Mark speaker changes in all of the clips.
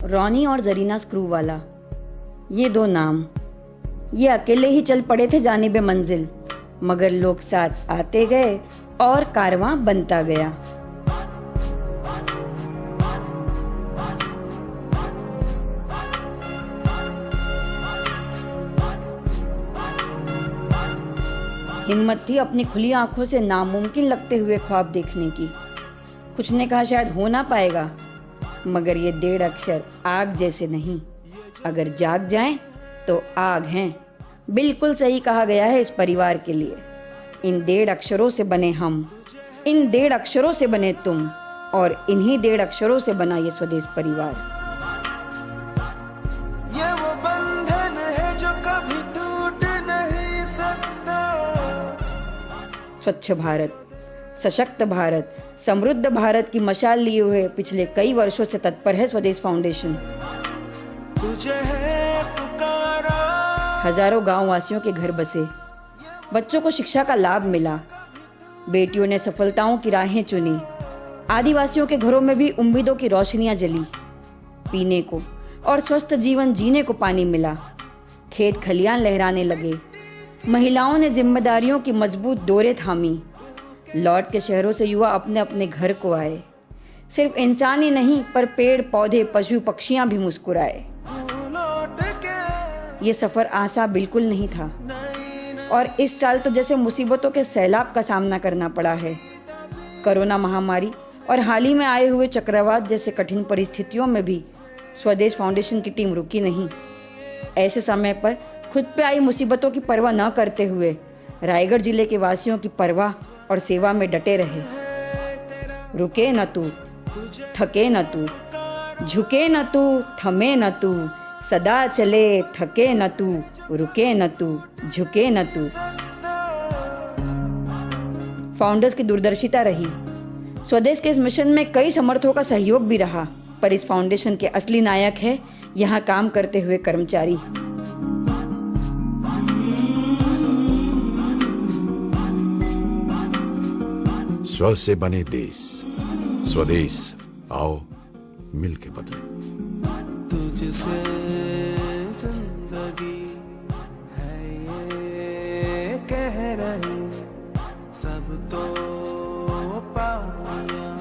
Speaker 1: रोनी और जरीना स्क्रूवाला, ये दो नाम, ये अकेले ही चल पड़े थे जानिबे मंजिल, मगर लोग साथ आते गए और कारवां बनता गया। हिम्मत थी अपनी खुली आंखों से नामुमकिन लगते हुए ख्वाब देखने की। कुछ ने कहा शायद हो ना पाएगा, मगर ये 1.5 अक्षर आग जैसे नहीं, अगर जाग जाएं तो आग हैं। बिल्कुल सही कहा गया है इस परिवार के लिए। इन 1.5 अक्षरों से बने हम, इन 1.5 अक्षरों से बने तुम, और इन्हीं 1.5 अक्षरों से बना ये स्वदेश परिवार।
Speaker 2: ये वो बंधन है जो कभी टूट नहीं सकता।
Speaker 1: स्वच्छ भारत, सशक्त भारत, समृद्ध भारत की मशाल लिए हुए पिछले कई वर्षों से तत्पर है स्वदेश फाउंडेशन।
Speaker 2: तुझे है पुकारा।
Speaker 1: हजारों गांव वासियों के घर बसे, बच्चों को शिक्षा का लाभ मिला, बेटियों ने सफलताओं की राहें चुनी, आदिवासियों के घरों में भी उम्मीदों की रोशनियां जली, पीने को और स्वस्थ जीवन जीने को पानी मिला, खेत खलियान लहराने लगे, महिलाओं ने जिम्मेदारियों की मजबूत डोरें थामी, लौट के शहरों से युवा अपने अपने घर को आए। सिर्फ इंसान ही नहीं पर पेड़ पौधे पशु पक्षियां भी मुस्कुराए। ये सफर आसान बिल्कुल नहीं था, और इस साल तो जैसे मुसीबतों के सैलाब का सामना करना पड़ा है। कोरोना महामारी और हाल ही में आए हुए चक्रवात जैसे कठिन परिस्थितियों में भी स्वदेश फाउंडेशन की टीम रुकी नहीं। ऐसे समय पर खुद पे आई मुसीबतों की परवाह न करते हुए रायगढ़ जिले के वासियों की परवाह और सेवा में डटे रहे। रुके न तू, थके न तू, झुके न तू, थमे न तू, सदा चले थके न तू, रुके न तू, झुके न तू। फाउंडर्स की दूरदर्शिता रही। स्वदेश के इस मिशन में कई समर्थों का सहयोग भी रहा, पर इस फाउंडेशन के असली नायक है यहाँ काम करते हुए कर्मचारी।
Speaker 3: स्व से बने देश, स्वदेश आओ मिलके बदले।
Speaker 2: तुझसे जिंदगी है ये कह रहे सब तो पानियां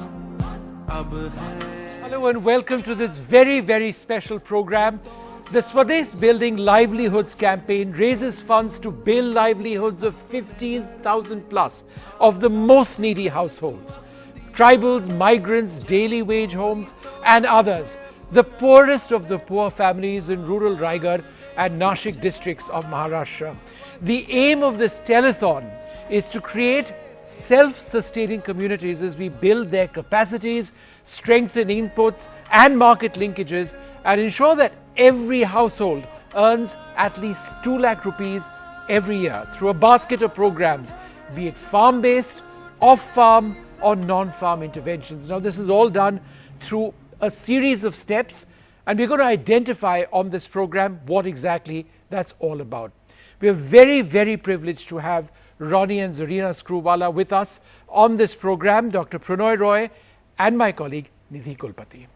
Speaker 2: अब है।
Speaker 4: Hello and welcome to this very, very special program. The Swades Building Livelihoods campaign raises funds to build livelihoods of 15,000 plus of the most needy households. Tribals, migrants, daily wage homes and others, the poorest of the poor families in rural Raigad and Nashik districts of Maharashtra. The aim of this telethon is to create self-sustaining communities as we build their capacities, strengthen inputs and market linkages, and ensure that every household earns at least 2 lakh rupees every year through a basket of programs, be it farm-based, off-farm or non-farm interventions. Now this is all done through a series of steps, and we're going to identify on this program what exactly that's all about. We are very, very privileged to have Ronnie and Zarina Screwwala with us on this program, Dr. Pranoy Roy and my colleague Nidhi Kulpati.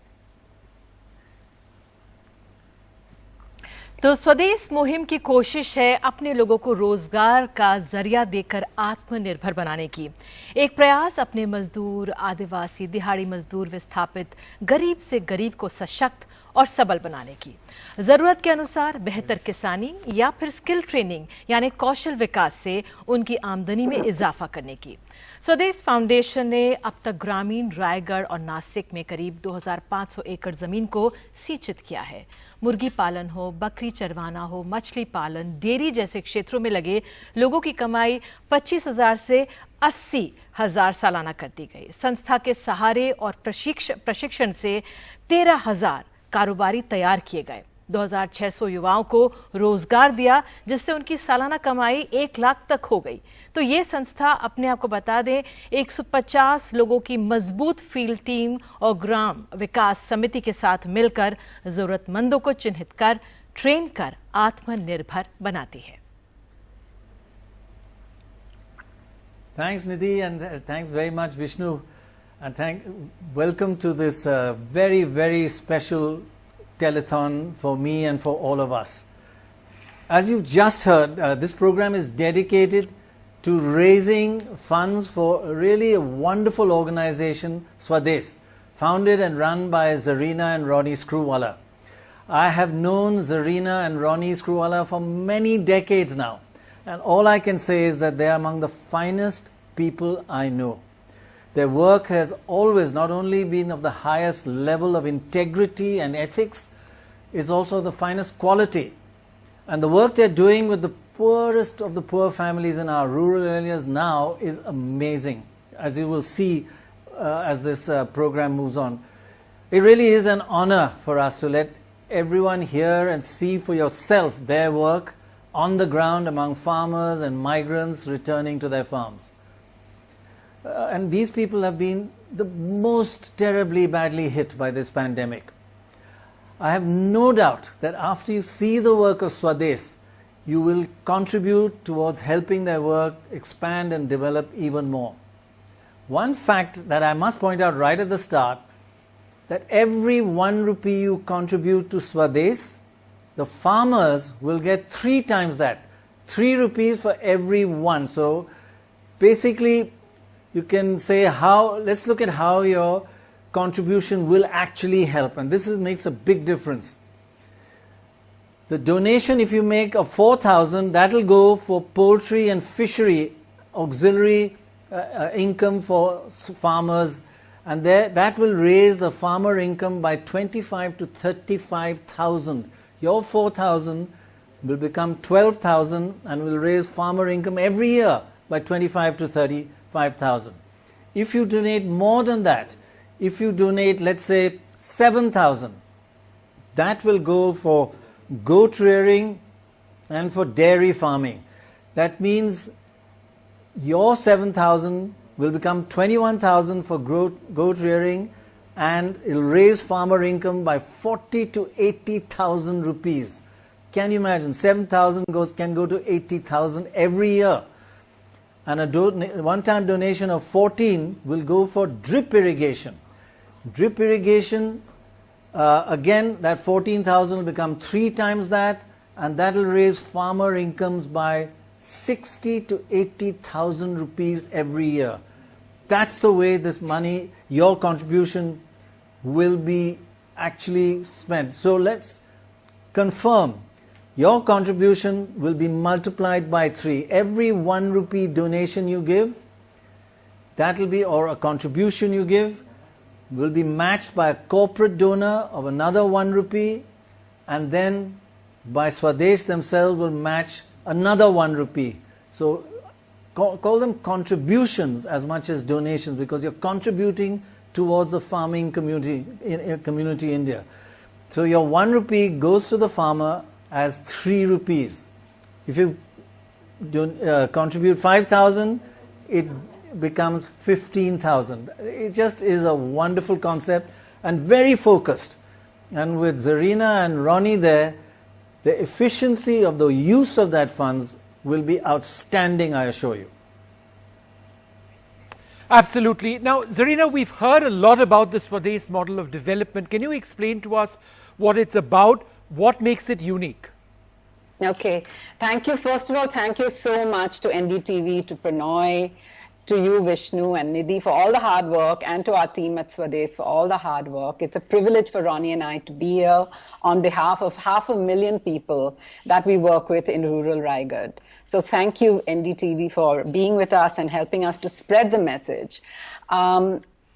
Speaker 5: तो स्वदेश मुहिम की कोशिश है अपने लोगों को रोजगार का जरिया देकर आत्मनिर्भर बनाने की। एक प्रयास अपने मजदूर, आदिवासी, दिहाड़ी मजदूर, विस्थापित, गरीब से गरीब को सशक्त और सबल बनाने की। जरूरत के अनुसार बेहतर किसानी या फिर स्किल ट्रेनिंग यानी कौशल विकास से उनकी आमदनी में इजाफा करने की। स्वदेश फाउंडेशन ने अब तक ग्रामीण रायगढ़ और नासिक में करीब 2500 एकड़ जमीन को सिंचित किया है। मुर्गी पालन हो, बकरी चरवाना हो, मछली पालन, डेयरी जैसे क्षेत्रों में लगे लोगों की कमाई 25,000 से 80,000 सालाना कर दी गई। संस्था के सहारे और प्रशिक्षण से 13,000 कारोबारी तैयार किए गए। 2,600 युवाओं को रोजगार दिया, जिससे उनकी सालाना कमाई 1 लाख तक हो गई। तो ये संस्था अपने आप को बता दें 150 लोगों की मजबूत फील्ड टीम और ग्राम विकास समिति के साथ मिलकर जरूरतमंदों को चिन्हित कर ट्रेन कर आत्मनिर्भर बनाती है।
Speaker 6: Thanks Nidhi, and thanks very much Vishnu, and welcome to this very, very special telethon for me and for all of us. As you've just heard, this program is dedicated to raising funds for really a wonderful organization, Swades, founded and run by Zarina and Ronnie Screwwala. I have known Zarina and Ronnie Screwwala for many decades now, and all I can say is that they are among the finest people I know. Their work has always not only been of the highest level of integrity and ethics, it's also the finest quality. And the work they're doing with the poorest of the poor families in our rural areas now is amazing, as you will see as this program moves on. It really is an honor for us to let everyone hear and see for yourself their work on the ground among farmers and migrants returning to their farms. And these people have been the most terribly badly hit by this pandemic. I have no doubt that after you see the work of Swades, you will contribute towards helping their work expand and develop even more. One fact that I must point out right at the start, that every 1 rupee you contribute to Swades, the farmers will get 3 times that. 3 rupees for every 1. So basically, you can say let's look at how your contribution will actually help, and this makes a big difference. The donation, if you make of 4,000, that will go for poultry and fishery auxiliary income for farmers, and that will raise the farmer income by 25 to 35,000. Your 4,000 will become 12,000 and will raise farmer income every year by 25 to 35,000. If you donate more than that, if you donate, let's say, 7,000, that will go for goat rearing and for dairy farming. That means your 7,000 will become 21,000 for goat rearing, and it will raise farmer income by 40 to 80,000 rupees. Can you imagine? 7,000 can go to 80,000 every year. And a one-time donation of 14 will go for drip irrigation. Drip irrigation, again, that 14,000 will become 3 times that, and that will raise farmer incomes by 60 to 80,000 rupees every year. That's the way this money, your contribution, will be actually spent. So let's confirm. Your contribution will be multiplied by 3. Every 1 rupee donation you give, that will be, or a contribution you give, will be matched by a corporate donor of another 1 rupee, and then by Swades themselves will match another 1 rupee. So call them contributions as much as donations, because you're contributing towards the farming community community India. So your 1 rupee goes to the farmer as 3 rupees. If you contribute 5,000, it becomes 15,000. It just is a wonderful concept and very focused. And with Zarina and Ronnie there, the efficiency of the use of that funds will be outstanding, I assure you.
Speaker 4: Absolutely. Now, Zarina, we've heard a lot about the Swades model of development. Can you explain to us what it's about? What makes it unique?
Speaker 7: Okay. Thank you. First of all, thank you so much to NDTV, to Pranoy, to you, Vishnu and Nidhi, for all the hard work, and to our team at Swades for all the hard work. It's a privilege for Ronnie and I to be here on behalf of 500,000 people that we work with in rural Raigad. So thank you, NDTV, for being with us and helping us to spread the message.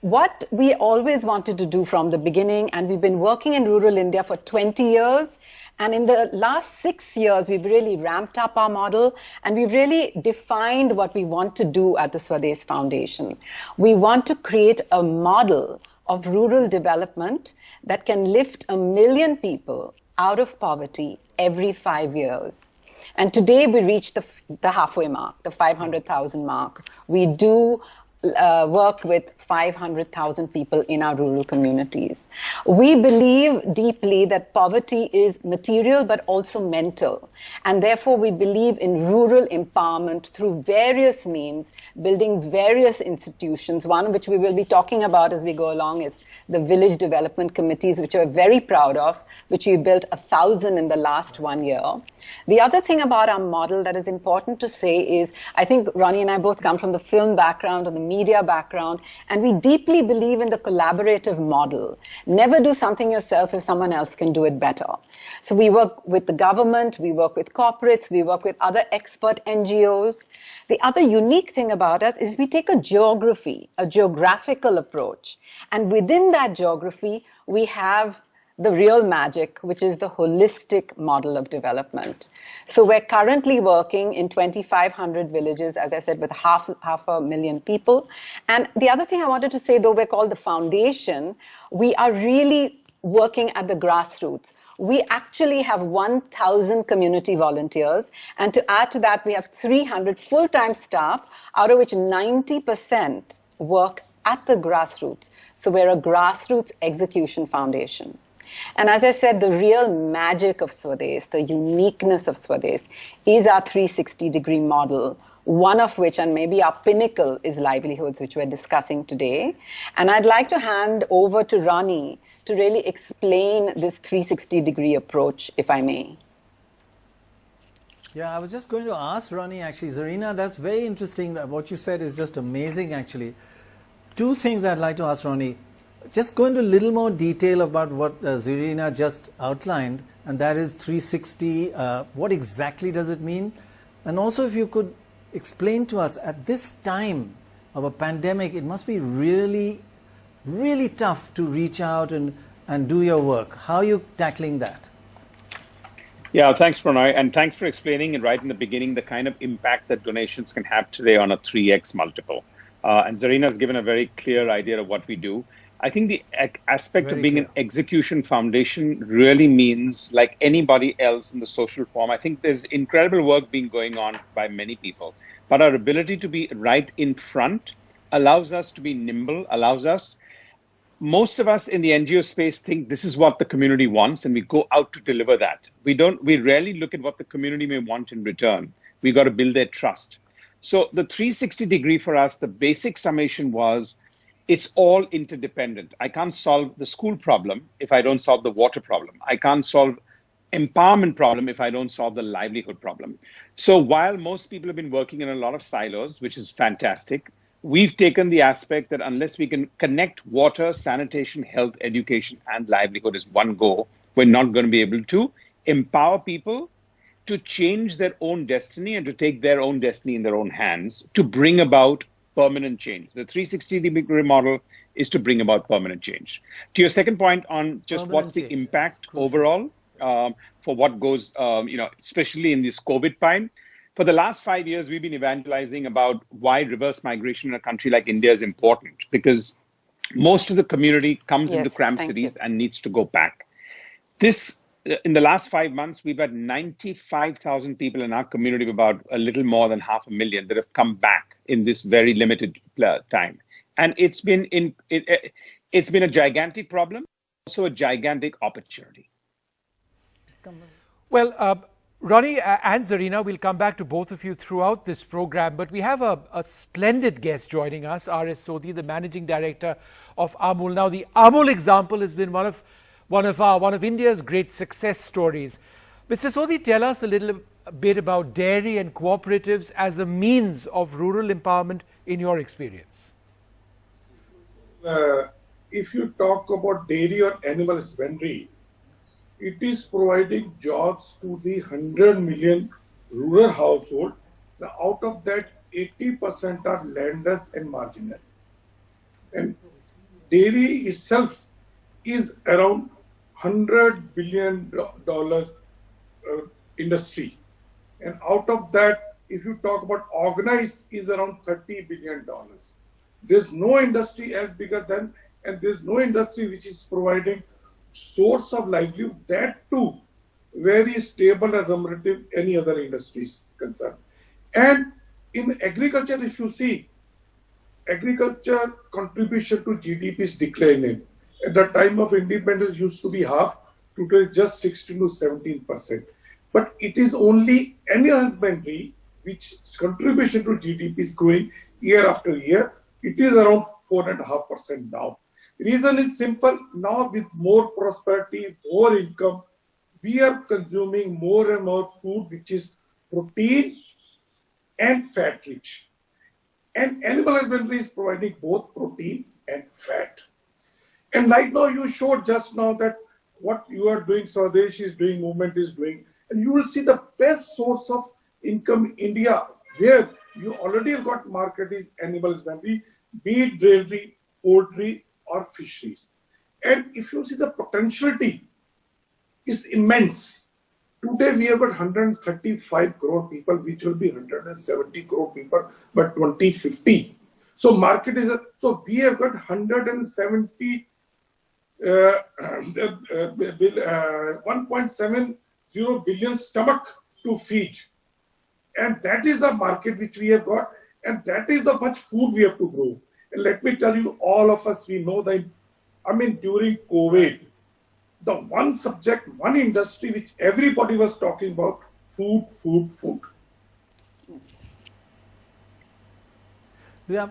Speaker 7: What we always wanted to do from the beginning, and we've been working in rural India for 20 years, and in the last 6 years, we've really ramped up our model, and we've really defined what we want to do at the Swades Foundation. We want to create a model of rural development that can lift 1 million people out of poverty every 5 years. And today we reached the halfway mark, the 500,000 mark. We do work with 500,000 people in our rural communities. We believe deeply that poverty is material but also mental, and therefore we believe in rural empowerment through various means, building various institutions, one which we will be talking about as we go along is the village development committees, which we're very proud of, which we built 1,000 in the last 1 year. The other thing about our model that is important to say is, I think Ronnie and I both come from the film background and the media background, and we deeply believe in the collaborative model. Never do something yourself if someone else can do it better. So we work with the government, we work with corporates, we work with other expert NGOs. The other unique thing about us is we take a geographical approach. And within that geography, we have the real magic, which is the holistic model of development. So we're currently working in 2,500 villages, as I said, with half a million people. And the other thing I wanted to say, though we're called the foundation, we are really working at the grassroots. We actually have 1,000 community volunteers, and to add to that, we have 300 full-time staff, out of which 90% work at the grassroots. So we're a grassroots execution foundation. And as I said, the real magic of Swades, the uniqueness of Swades, is our 360-degree model, one of which, and maybe our pinnacle, is livelihoods, which we're discussing today. And I'd like to hand over to Ronnie to really explain this 360-degree approach, if I may.
Speaker 6: Yeah, I was just going to ask Ronnie, actually. Zarina, that's very interesting. That what you said is just amazing, actually. Two things I'd like to ask Ronnie. Just go into a little more detail about what Zarina just outlined, and that is 360. What exactly does it mean? And also, if you could explain to us, at this time of a pandemic, it must be really, really tough to reach out and do your work. How are you tackling that?
Speaker 8: Yeah, thanks, Pranay, and thanks for explaining it right in the beginning, the kind of impact that donations can have today on a 3x multiple. And Zarina has given a very clear idea of what we do. I think the aspect of being an execution foundation really means, like anybody else in the social form, I think there's incredible work being going on by many people. But our ability to be right in front allows us to be nimble, allows us. Most of us in the NGO space think this is what the community wants, and we go out to deliver that. We rarely look at what the community may want in return. We got to build their trust. So the 360 degree for us, the basic summation was, it's all interdependent. I can't solve the school problem if I don't solve the water problem. I can't solve empowerment problem if I don't solve the livelihood problem. So while most people have been working in a lot of silos, which is fantastic, we've taken the aspect that unless we can connect water, sanitation, health, education, and livelihood as one go, we're not going to be able to empower people to change their own destiny and to take their own destiny in their own hands to bring about permanent change. The 360-degree model is to bring about permanent change. To your second point on just what's the impact overall for what goes, especially in this COVID time. For the last 5 years, we've been evangelizing about why reverse migration in a country like India is important, because most of the community comes into cramped cities and needs to go back. In the last 5 months, we've had 95,000 people in our community, about a little more than 500,000, that have come back in this very limited time. And it's been a gigantic problem, also a gigantic opportunity.
Speaker 4: Well, Ronnie and Zarina, we'll come back to both of you throughout this program, but we have a splendid guest joining us, R.S. Sodhi, the Managing Director of Amul. Now, the Amul example has been one of India's great success stories. Mr. Sodhi, tell us a little bit about dairy and cooperatives as a means of rural empowerment in your experience.
Speaker 9: If you talk about dairy or animal husbandry, it is providing jobs to the 100 million rural households. Now, out of that, 80% are landless and marginal. And dairy itself is around $100 billion industry. And out of that, if you talk about organized, is around $30 billion. There's no industry as bigger than, and there's no industry which is providing source of livelihood, that too very stable and remunerative any other industries concerned. And in agriculture, if you see, agriculture contribution to GDP is declining. At the time of independence, used to be half. Today, just 16 to 17%. But it is only animal husbandry which contribution to GDP is growing year after year. It is around 4.5% now. Reason is simple. Now, with more prosperity, more income, we are consuming more and more food which is protein and fat rich. And animal husbandry is providing both protein and fat. And like now, you showed just now that what you are doing, Swades is doing, movement is doing, and you will see the best source of income in India, where you already have got market is animal husbandry, be it dairy, poultry, or fisheries. And if you see the potentiality is immense. Today we have got 135 crore people, which will be 170 crore people by 2050. So market is, so we have got 170 1.70 billion stomach to feed, and that is the market which we have got, and that is the much food we have to grow. And let me tell you, all of us, we know that, during COVID, the one subject, one industry which everybody was talking about, food.
Speaker 6: Yeah,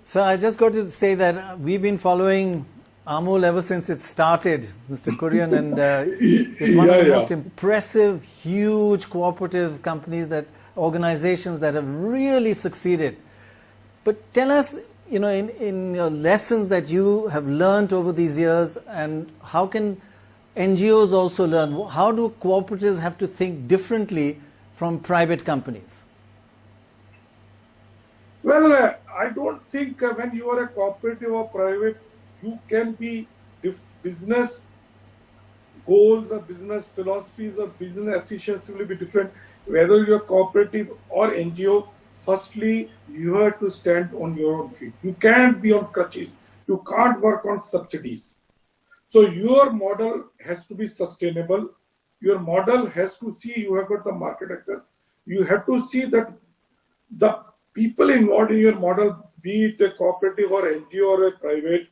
Speaker 6: sir, I just got to say that we've been following Amul ever since it started, Mr. Kurian, and it's one of the most impressive, huge cooperative companies, organizations that have really succeeded. But tell us, in your lessons that you have learned over these years, and how can NGOs also learn? How do cooperatives have to think differently from private companies?
Speaker 9: Well, I don't think when you are a cooperative or private, you can be business goals or business philosophies or business efficiency will be different. Whether you are cooperative or NGO, firstly, you have to stand on your own feet. You can't be on crutches. You can't work on subsidies. So your model has to be sustainable. Your model has to see you have got the market access. You have to see that the people involved in your model, be it a cooperative or NGO or a private,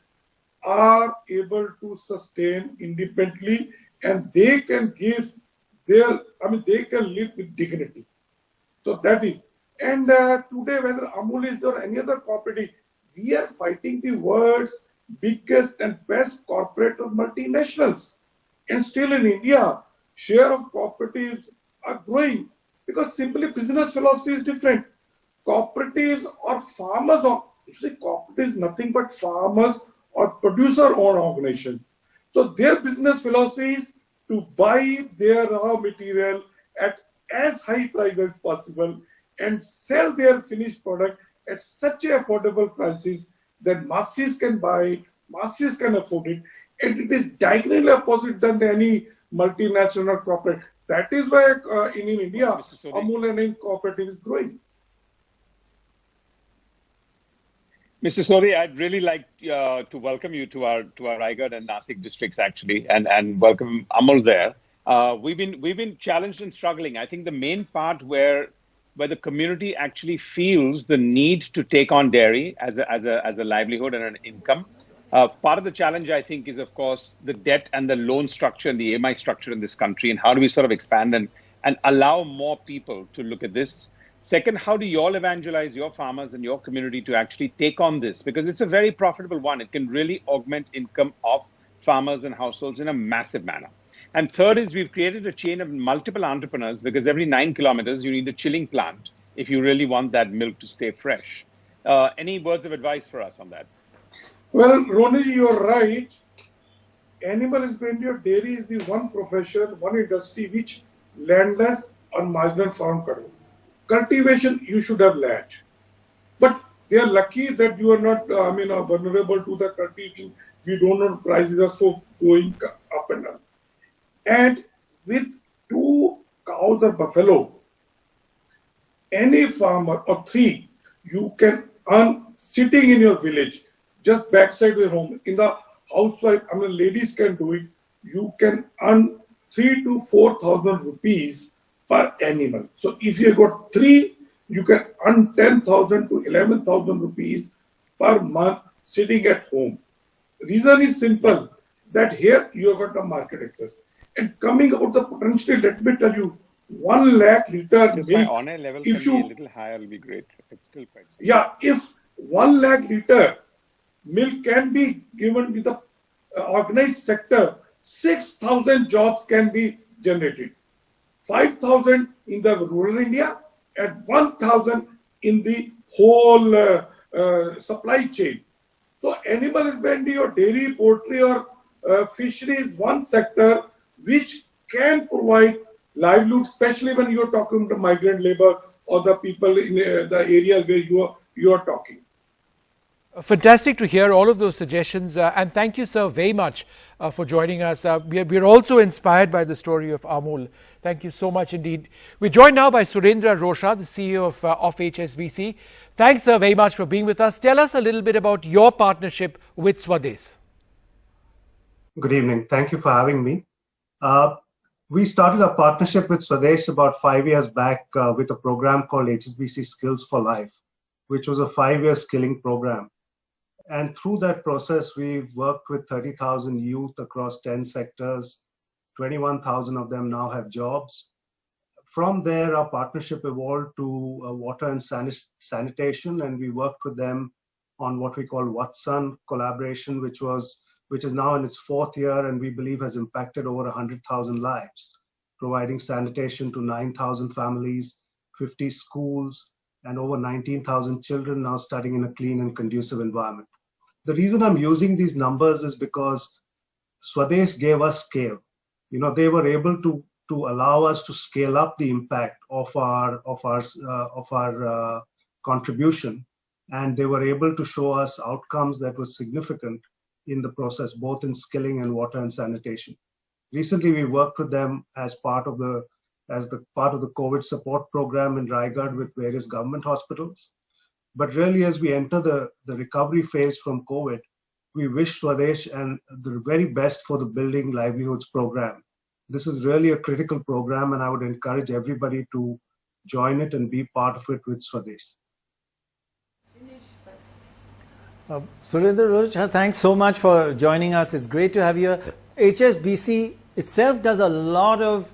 Speaker 9: are able to sustain independently, and they can give their, they can live with dignity. So that is, and today, whether Amul is there or any other cooperative, we are fighting the world's biggest and best corporate or multinationals. And still in India, share of cooperatives are growing because simply business philosophy is different. Cooperatives or farmers, or usually cooperatives is nothing but farmers or producer-owned organizations. So their business philosophy is to buy their raw material at as high price as possible and sell their finished product at such affordable prices that masses can buy it, masses can afford it, and it is diagonally opposite than any multinational or corporate. That is why in India, Amul and cooperative is growing.
Speaker 8: Mr. Sori, I'd really like to welcome you to our Raigad and Nashik districts, actually, and welcome Amul there. We've been challenged and struggling. I think the main part where the community actually feels the need to take on dairy as a livelihood and an income. Part of the challenge, I think, is of course the debt and the loan structure and the EMI structure in this country, and how do we sort of expand and allow more people to look at this. Second, how do you all evangelize your farmers and your community to actually take on this? Because it's a very profitable one. It can really augment income of farmers and households in a massive manner. And third is we've created a chain of multiple entrepreneurs, because every 9 kilometers you need a chilling plant if you really want that milk to stay fresh. Any words of advice for us on that?
Speaker 9: Well, Ronnie, you're right. Animal husbandry or dairy is the one profession, one industry which landless or marginal farm karo. Cultivation, you should have land. But they are lucky that you are not, vulnerable to the cultivation. We don't know prices are so going up and down. And with 2 cows or buffalo, any farmer or 3, you can earn sitting in your village, just backside your home. In the housewife, ladies can do it. You can earn 3,000 to 4,000 rupees per animal. So if you got 3, you can earn 10,000 to 11,000 rupees per month sitting at home. Reason is simple, that here you have got the market access. And coming about the potential, let me tell you, 1 lakh liter
Speaker 8: Just
Speaker 9: milk.
Speaker 8: my honor level
Speaker 9: If
Speaker 8: can be
Speaker 9: you,
Speaker 8: a little higher, will be great. It's still quite.
Speaker 9: yeah, if 1 lakh liter milk can be given with the organized sector, 6,000 jobs can be generated. 5,000 in the rural India and 1,000 in the whole supply chain. So animal husbandry or dairy, poultry or fishery is one sector which can provide livelihood, especially when you are talking to migrant labor or the people in the areas where you are talking.
Speaker 4: Fantastic to hear all of those suggestions, and thank you, sir, very much for joining us. We're also inspired by the story of Amul. Thank you so much indeed. We're joined now by Surendra Rosha, the CEO of HSBC. Thanks, sir, very much for being with us. Tell us a little bit about your partnership with Swades.
Speaker 10: Good evening. Thank you for having me. We started a partnership with Swades about 5 years back with a program called HSBC Skills for Life, which was a 5-year skilling program. And through that process, we've worked with 30,000 youth across 10 sectors. 21,000 of them now have jobs. From there, our partnership evolved to water and sanitation, and we worked with them on what we call Vatsan collaboration, which is now in its 4th year, and we believe has impacted over 100,000 lives, providing sanitation to 9,000 families, 50 schools, and over 19,000 children now studying in a clean and conducive environment. The reason I'm using these numbers is because Swades gave us scale. You know, they were able to allow us to scale up the impact of our contribution, and they were able to show us outcomes that were significant in the process, both in skilling and water and sanitation. Recently, we worked with them as part of the COVID support program in Raigad with various government hospitals. But really, as we enter the recovery phase from COVID, we wish Swades and the very best for the Building Livelihoods program. This is really a critical program, and I would encourage everybody to join it and be part of it with Swades.
Speaker 6: Surendra Rosha, thanks so much for joining us. It's great to have you. HSBC itself does a lot of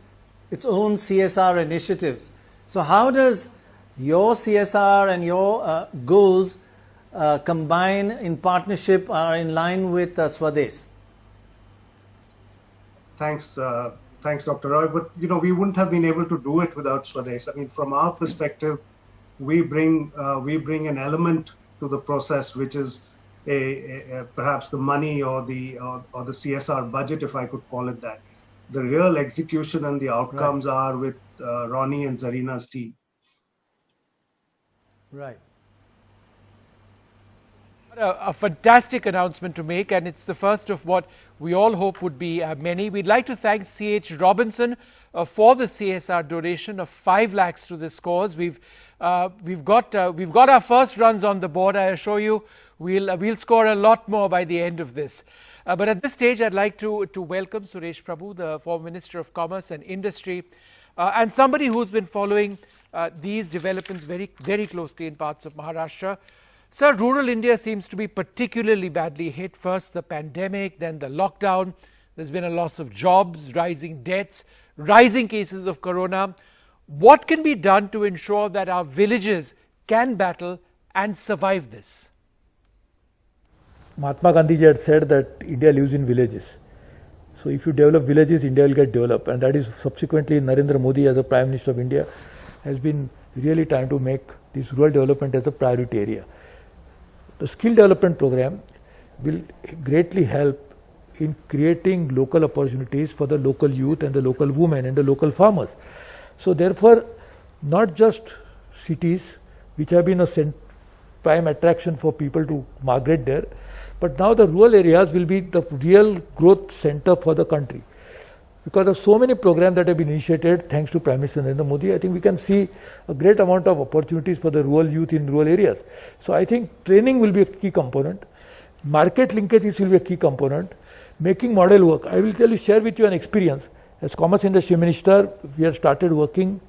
Speaker 6: its own CSR initiatives. So how does your CSR and your goals combine in partnership or in line with Swades?
Speaker 10: Thanks, Dr. Roy. But you know, we wouldn't have been able to do it without Swades. I mean, from our perspective, we bring an element to the process, which is perhaps the money or the CSR budget, if I could call it that. The real execution and the outcomes are with Ronnie and Zarina's team.
Speaker 6: Right.
Speaker 4: A fantastic announcement to make, and it's the first of what we all hope would be many. We'd like to thank C.H. Robinson for the CSR donation of 5 lakhs to this cause. We've got our first runs on the board. I assure you, we'll score a lot more by the end of this. But at this stage, I'd like to welcome Suresh Prabhu, the former Minister of Commerce and Industry, and somebody who's been following these developments very, very closely in parts of Maharashtra. Sir, rural India seems to be particularly badly hit. First the pandemic, then the lockdown. There's been a loss of jobs, rising debts, rising cases of corona. What can be done to ensure that our villages can battle and survive this?
Speaker 11: Mahatma Gandhi had said that India lives in villages. So if you develop villages, India will get developed. And that is subsequently Narendra Modi, as a Prime Minister of India, has been really trying to make this rural development as a priority area. The skill development program will greatly help in creating local opportunities for the local youth and the local women and the local farmers. So therefore, not just cities, which have been a prime attraction for people to migrate there, but now the rural areas will be the real growth center for the country. Because of so many programs that have been initiated, thanks to Prime Minister Narendra Modi, I think we can see a great amount of opportunities for the rural youth in rural areas. So I think training will be a key component. Market linkages will be a key component. Making model work. I will share with you an experience. As Commerce Industry Minister, we have started working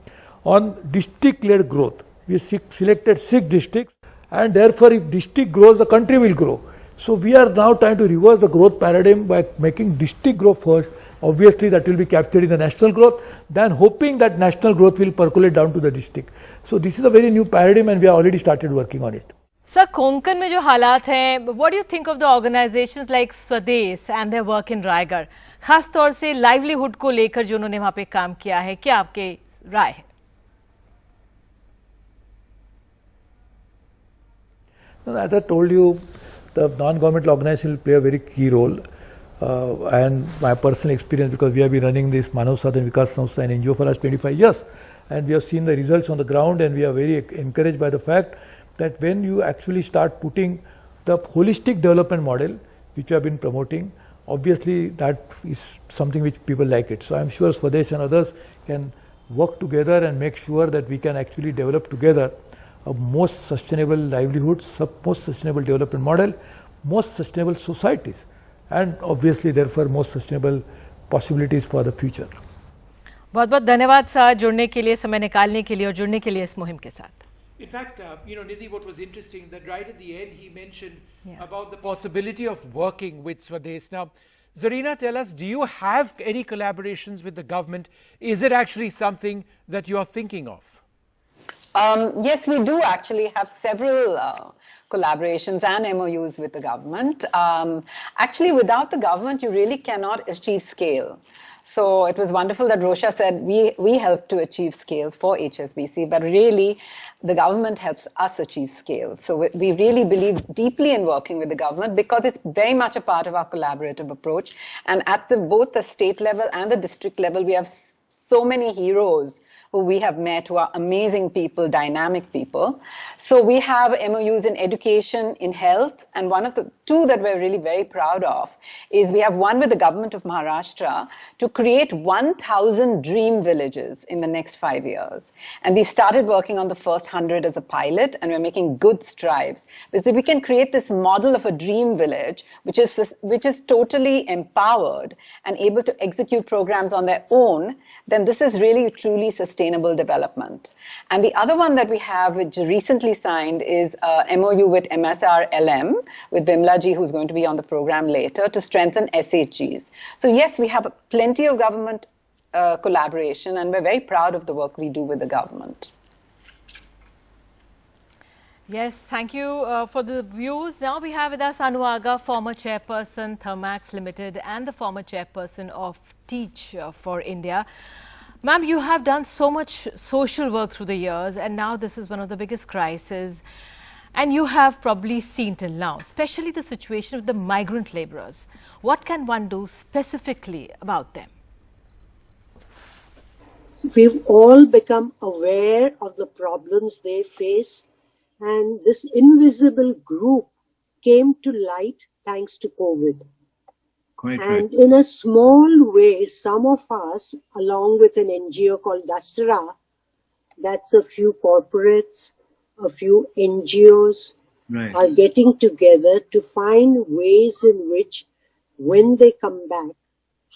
Speaker 11: on district-led growth. We selected 6 districts, and therefore if district grows, the country will grow. So we are now trying to reverse the growth paradigm by making district grow first. Obviously that will be captured in the national growth, then hoping that national growth will percolate down to the district. So this is a very new paradigm and we have already started working on it.
Speaker 5: Sir, Konkan में जो हालात हैं, what do you think of the organizations like Swades and their work in Raigad? खास तौर से livelihood को लेकर जो उन्होंने वहाँ पे काम किया है, क्या आपके राय है?
Speaker 11: As I told you, the non-governmental organization will play a very key role. And my personal experience, because we have been running this Manav Sadhan Vikas Samstha and NGO for the last 25 years, and we have seen the results on the ground, and we are very encouraged by the fact that when you actually start putting the holistic development model, which we have been promoting, obviously that is something which people like it. So I am sure Swades and others can work together and make sure that we can actually develop together a most sustainable livelihoods, most sustainable development model, most sustainable societies, and obviously therefore most sustainable possibilities for the future.
Speaker 5: बहुत बहुत धन्यवाद sir जुड़ने के लिए, समय निकालने के लिए और जुड़ने के लिए इस मुहिम के साथ.
Speaker 4: In fact, Nidhi, what was interesting that right at the end he mentioned about the possibility of working with Swades. Now, Zarina, tell us, do you have any collaborations with the government? Is it actually something that you are thinking of?
Speaker 7: Yes, we do actually have several collaborations and MOUs with the government. Actually, without the government, you really cannot achieve scale. So it was wonderful that Rosha said we help to achieve scale for HSBC, but really the government helps us achieve scale. So we really believe deeply in working with the government because it's very much a part of our collaborative approach. And at both the state level and the district level, we have so many heroes who we have met, who are amazing people, dynamic people. So we have MOUs in education, in health, and one of the two that we're really very proud of is we have one with the government of Maharashtra to create 1,000 dream villages in the next 5 years. And we started working on the first 100 as a pilot, and we're making good strides. Because if we can create this model of a dream village, which is totally empowered and able to execute programs on their own, then this is really truly sustainable development. And the other one that we have, which recently signed, is a MOU with MSRLM, with Bimla ji, who's going to be on the program later, to strengthen SHGs. So yes, we have plenty of government collaboration, and we're very proud of the work we do with the government.
Speaker 5: Yes, thank you for the views. Now we have with us Anu Aga, former chairperson, Thermax Limited, and the former chairperson of Teach for India. Ma'am, you have done so much social work through the years, and now this is one of the biggest crises. And you have probably seen till now, especially the situation of the migrant laborers. What can one do specifically about them?
Speaker 12: We've all become aware of the problems they face, and this invisible group came to light thanks to COVID. And in a small way, some of us, along with an NGO called Dasra, that's a few corporates, a few NGOs, are getting together to find ways in which, when they come back,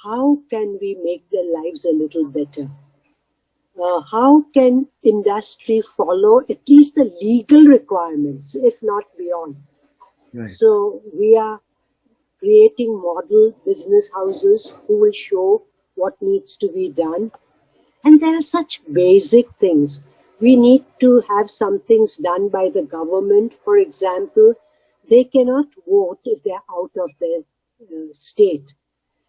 Speaker 12: how can we make their lives a little better? How can industry follow at least the legal requirements, if not beyond? So we are creating model business houses who will show what needs to be done. And there are such basic things. We need to have some things done by the government. For example, they cannot vote if they're out of their state.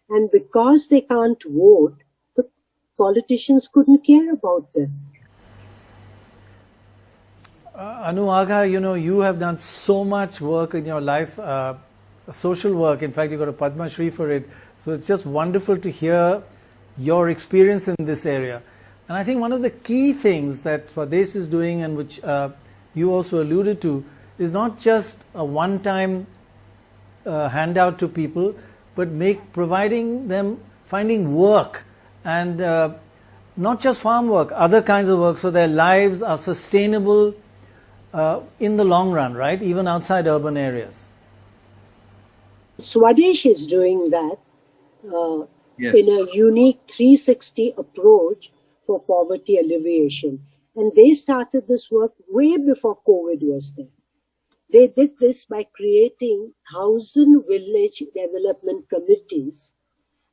Speaker 12: And because they can't vote, the politicians couldn't care about them.
Speaker 6: Anu Aga, you have done so much work in your life, social work. In fact, you got a Padma Shri for it. So it's just wonderful to hear your experience in this area. And I think one of the key things that Swades is doing, and which you also alluded to, is not just a one-time handout to people, but providing them finding work, and not just farm work, other kinds of work, so their lives are sustainable in the long run, right? Even outside urban areas.
Speaker 12: Swades is doing that in a unique 360 approach for poverty alleviation. And they started this work way before COVID was there. They did this by creating 1,000 village development committees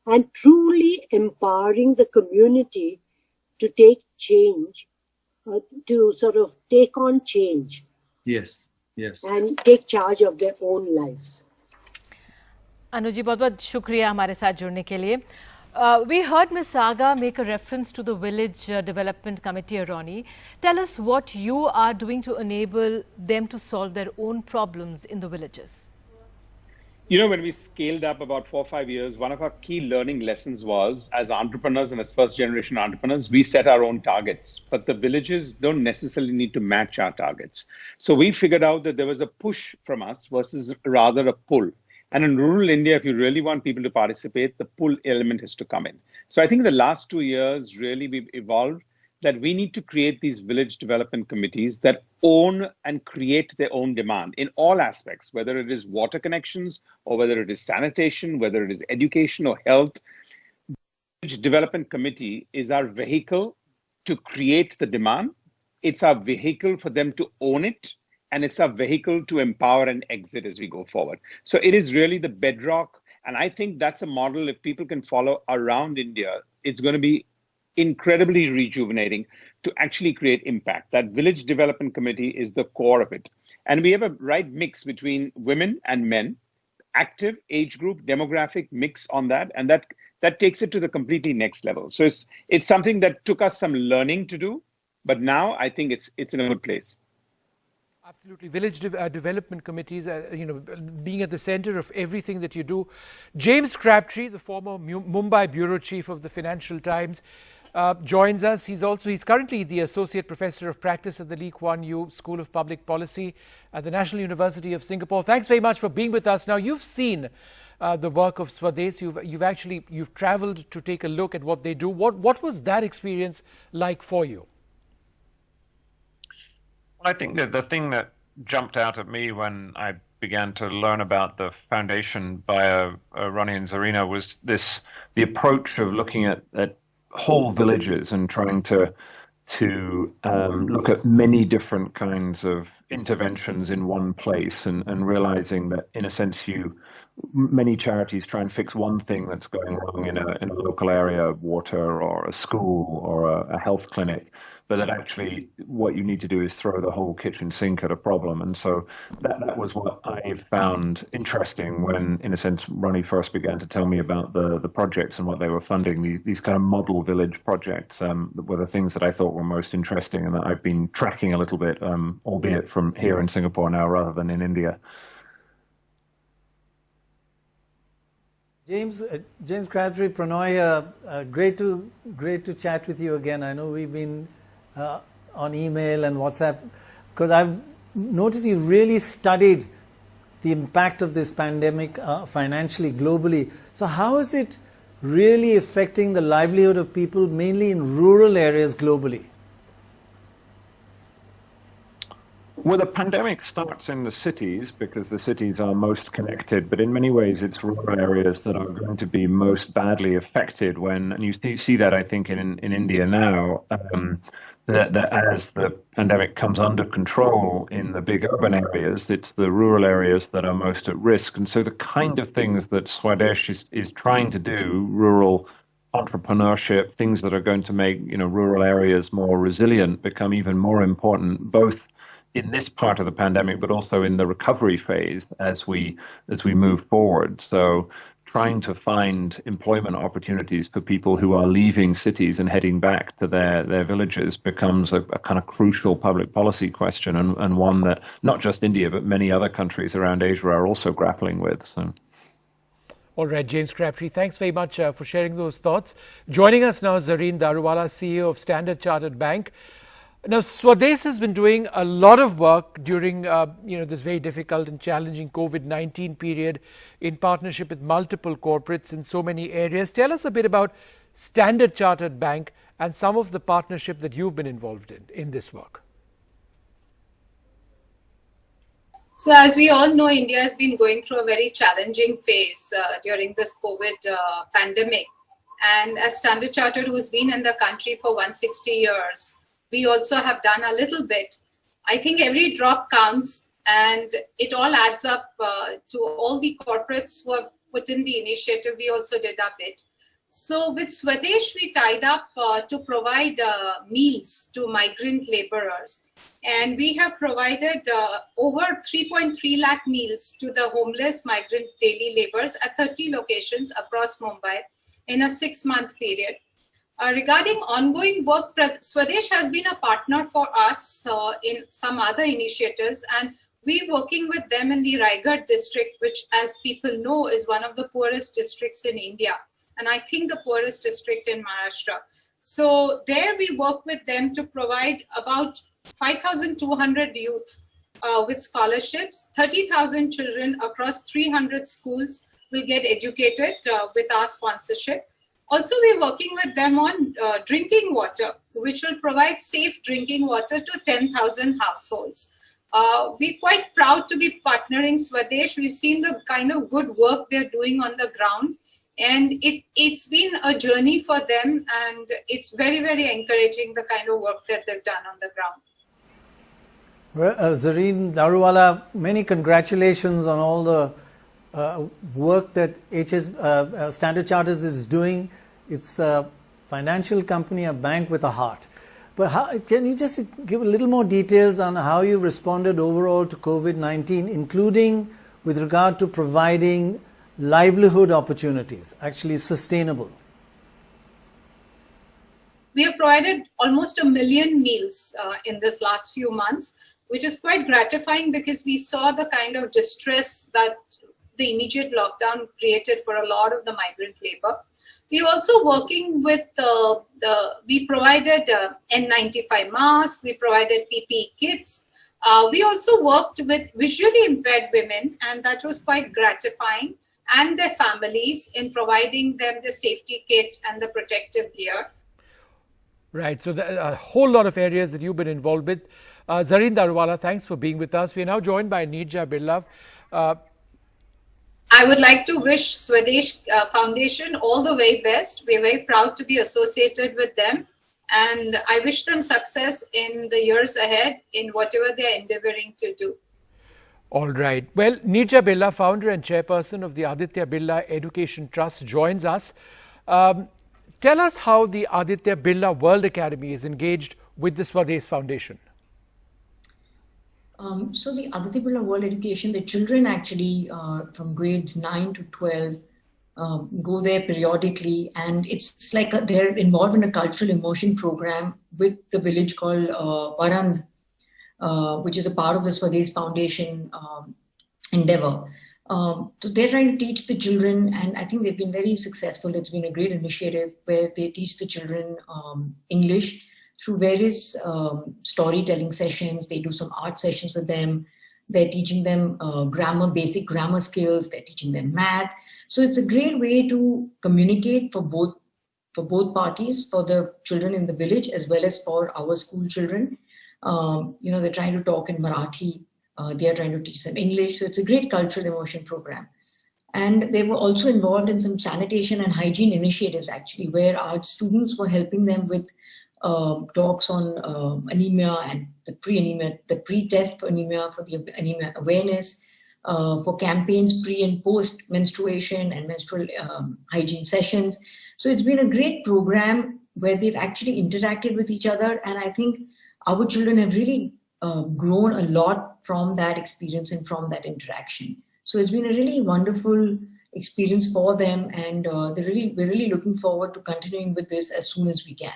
Speaker 12: and truly empowering the community to take change, to sort of take on change.
Speaker 13: Yes, yes.
Speaker 12: And take charge of their own lives.
Speaker 5: Anu ji, बहुत-बहुत शुक्रिया हमारे साथ जुड़ने के लिए. We heard Ms. Saga make a reference to the Village Development Committee, Ronnie. Tell us what you are doing to enable them to solve their own problems in the villages.
Speaker 8: You know, when we scaled up about 4 or 5 years, one of our key learning lessons was, as entrepreneurs and as first-generation entrepreneurs, we set our own targets, but the villages don't necessarily need to match our targets. So we figured out that there was a push from us versus rather a pull. And in rural India, if you really want people to participate, the pull element has to come in. So I think in the last 2 years, really, we've evolved that we need to create these village development committees that own and create their own demand in all aspects, whether it is water connections or whether it is sanitation, whether it is education or health. The village development committee is our vehicle to create the demand. It's our vehicle for them to own it. And it's a vehicle to empower and exit as we go forward. So it is really the bedrock. And I think that's a model, if people can follow around India, it's going to be incredibly rejuvenating to actually create impact. That village development committee is the core of it. And we have a right mix between women and men, active age group, demographic mix on that. And that takes it to the completely next level. So it's something that took us some learning to do, but now I think it's in a good place.
Speaker 4: Absolutely. Village development committees, being at the center of everything that you do. James Crabtree, the former Mumbai bureau chief of the Financial Times, joins us. He's currently the associate professor of practice at the Lee Kuan Yew School of Public Policy at the National University of Singapore. Thanks very much for being with us. Now, you've seen the work of Swades. You've traveled to take a look at what they do. What was that experience like for you?
Speaker 14: I think that the thing that jumped out at me when I began to learn about the foundation by Ronnie and Zarina was the approach of looking at whole villages and trying to look at many different kinds of interventions in one place and realizing that in a sense many charities try and fix one thing that's going wrong in a local area, water or a school or a health clinic, but that actually what you need to do is throw the whole kitchen sink at a problem. And so that was what I found interesting when, in a sense, Ronnie first began to tell me about the projects and what they were funding. These kind of model village projects were the things that I thought were most interesting and that I've been tracking a little bit, albeit from here in Singapore now rather than in India.
Speaker 6: James Crabtree, Pranoy, great to chat with you again. I know we've been on email and WhatsApp, because I've noticed you really studied the impact of this pandemic financially, globally. So how is it really affecting the livelihood of people, mainly in rural areas globally?
Speaker 14: Well, the pandemic starts in the cities because the cities are most connected, but in many ways it's rural areas that are going to be most badly affected and you see that, I think, in India now, that as the pandemic comes under control in the big urban areas, it's the rural areas that are most at risk. And so the kind of things that Swades is trying to do, rural entrepreneurship, things that are going to make rural areas more resilient, become even more important, both in this part of the pandemic, but also in the recovery phase as we move forward. So trying to find employment opportunities for people who are leaving cities and heading back to their villages becomes a kind of crucial public policy question, and one that not just India, but many other countries around Asia are also grappling with. So.
Speaker 4: All right, James Crabtree, thanks very much for sharing those thoughts. Joining us now is Irene, Daruvala, CEO of Standard Chartered Bank. Now, Swades has been doing a lot of work during this very difficult and challenging COVID-19 period in partnership with multiple corporates in so many areas. Tell us a bit about Standard Chartered Bank and some of the partnership that you've been involved in this work.
Speaker 15: So as we all know, India has been going through a very challenging phase during this COVID pandemic. And as Standard Chartered, who's been in the country for 160 years, we also have done a little bit. I think every drop counts, and it all adds up to all the corporates who have put in the initiative. We also did our bit. So with Swades, we tied up to provide meals to migrant laborers. And we have provided over 3.3 lakh meals to the homeless migrant daily laborers at 30 locations across Mumbai in a 6-month period. Regarding ongoing work, Swades has been a partner for us in some other initiatives, and we're working with them in the Raigad district, which, as people know, is one of the poorest districts in India, and I think the poorest district in Maharashtra. So there we work with them to provide about 5,200 youth with scholarships. 30,000 children across 300 schools will get educated with our sponsorship. Also, we're working with them on drinking water, which will provide safe drinking water to 10,000 households. We're quite proud to be partnering Swades. We've seen the kind of good work they're doing on the ground, and it's been a journey for them, and it's very, very encouraging, the kind of work that they've done on the ground.
Speaker 6: Well, Zareen, Daruvala, many congratulations on all the work that Standard Chartered is doing. It's a financial company, a bank with a heart. But can you just give a little more details on how you responded overall to COVID-19, including with regard to providing livelihood opportunities, actually sustainable?
Speaker 15: We have provided almost 1 million meals in this last few months, which is quite gratifying because we saw the kind of distress that the immediate lockdown created for a lot of the migrant labor. We're also working with we provided N95 masks, we provided PPE kits. We also worked with visually impaired women, and that was quite gratifying, and their families, in providing them the safety kit and the protective gear.
Speaker 4: Right, so there are a whole lot of areas that you've been involved with. Zareen Daruvala, thanks for being with us. We are now joined by Neerja Birla.
Speaker 15: I would like to wish Swades Foundation all the very best. We're very proud to be associated with them, and I wish them success in the years ahead in whatever they're endeavoring to do.
Speaker 4: All right. Well, Neerja Birla, founder and chairperson of the Aditya Birla Education Trust, joins us. Tell us how the Aditya Birla World Academy is engaged with the Swades Foundation.
Speaker 13: So the Aditya Birla World Education, the children actually from grades 9 to 12 go there periodically, and it's like they're involved in a cultural immersion program with the village called Arundhati, which is a part of the Swades Foundation endeavor. So they're trying to teach the children, and I think they've been very successful. It's been a great initiative where they teach the children English through various storytelling sessions. They do some art sessions with them. They're teaching them basic grammar skills. They're teaching them math. So it's a great way to communicate for both parties, for the children in the village as well as for our school children. They're trying to talk in Marathi. They are trying to teach them English. So it's a great cultural immersion program. And they were also involved in some sanitation and hygiene initiatives, actually, where our students were helping them with talks on anemia and the pre-test for anemia, for the anemia awareness, for campaigns pre and post menstruation and menstrual hygiene sessions. So it's been a great program where they've actually interacted with each other, and I think our children have really grown a lot from that experience and from that interaction. So it's been a really wonderful experience for them, and we're really looking forward to continuing with this as soon as we can.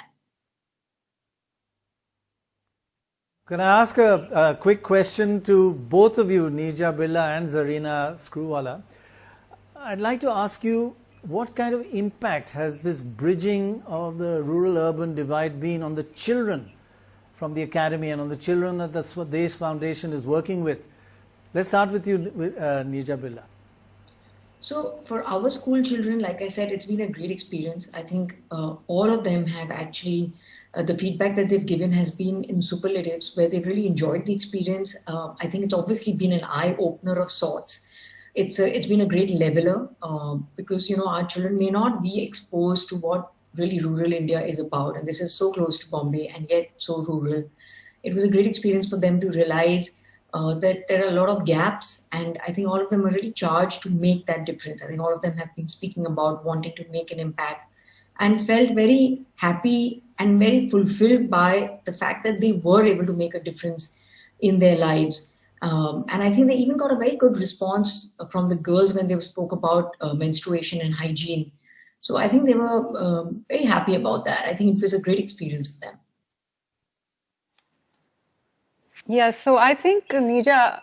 Speaker 6: Can I ask a quick question to both of you, Neerja Birla and Zarina Screwwala? I'd like to ask you, what kind of impact has this bridging of the rural-urban divide been on the children from the academy and on the children that the Swades Foundation is working with? Let's start with you, Neerja Birla.
Speaker 13: So for our school children, like I said, it's been a great experience. I think all of them have actually the feedback that they've given has been in superlatives, where they've really enjoyed the experience. I think it's obviously been an eye-opener of sorts. It's been a great leveler because, our children may not be exposed to what really rural India is about. And this is so close to Bombay and yet so rural. It was a great experience for them to realize that there are a lot of gaps, and I think all of them are really charged to make that difference. I think all of them have been speaking about wanting to make an impact and felt very happy and very fulfilled by the fact that they were able to make a difference in their lives. And I think they even got a very good response from the girls when they spoke about menstruation and hygiene. So I think they were very happy about that. I think it was a great experience for them.
Speaker 7: Yes, so I think, Nija,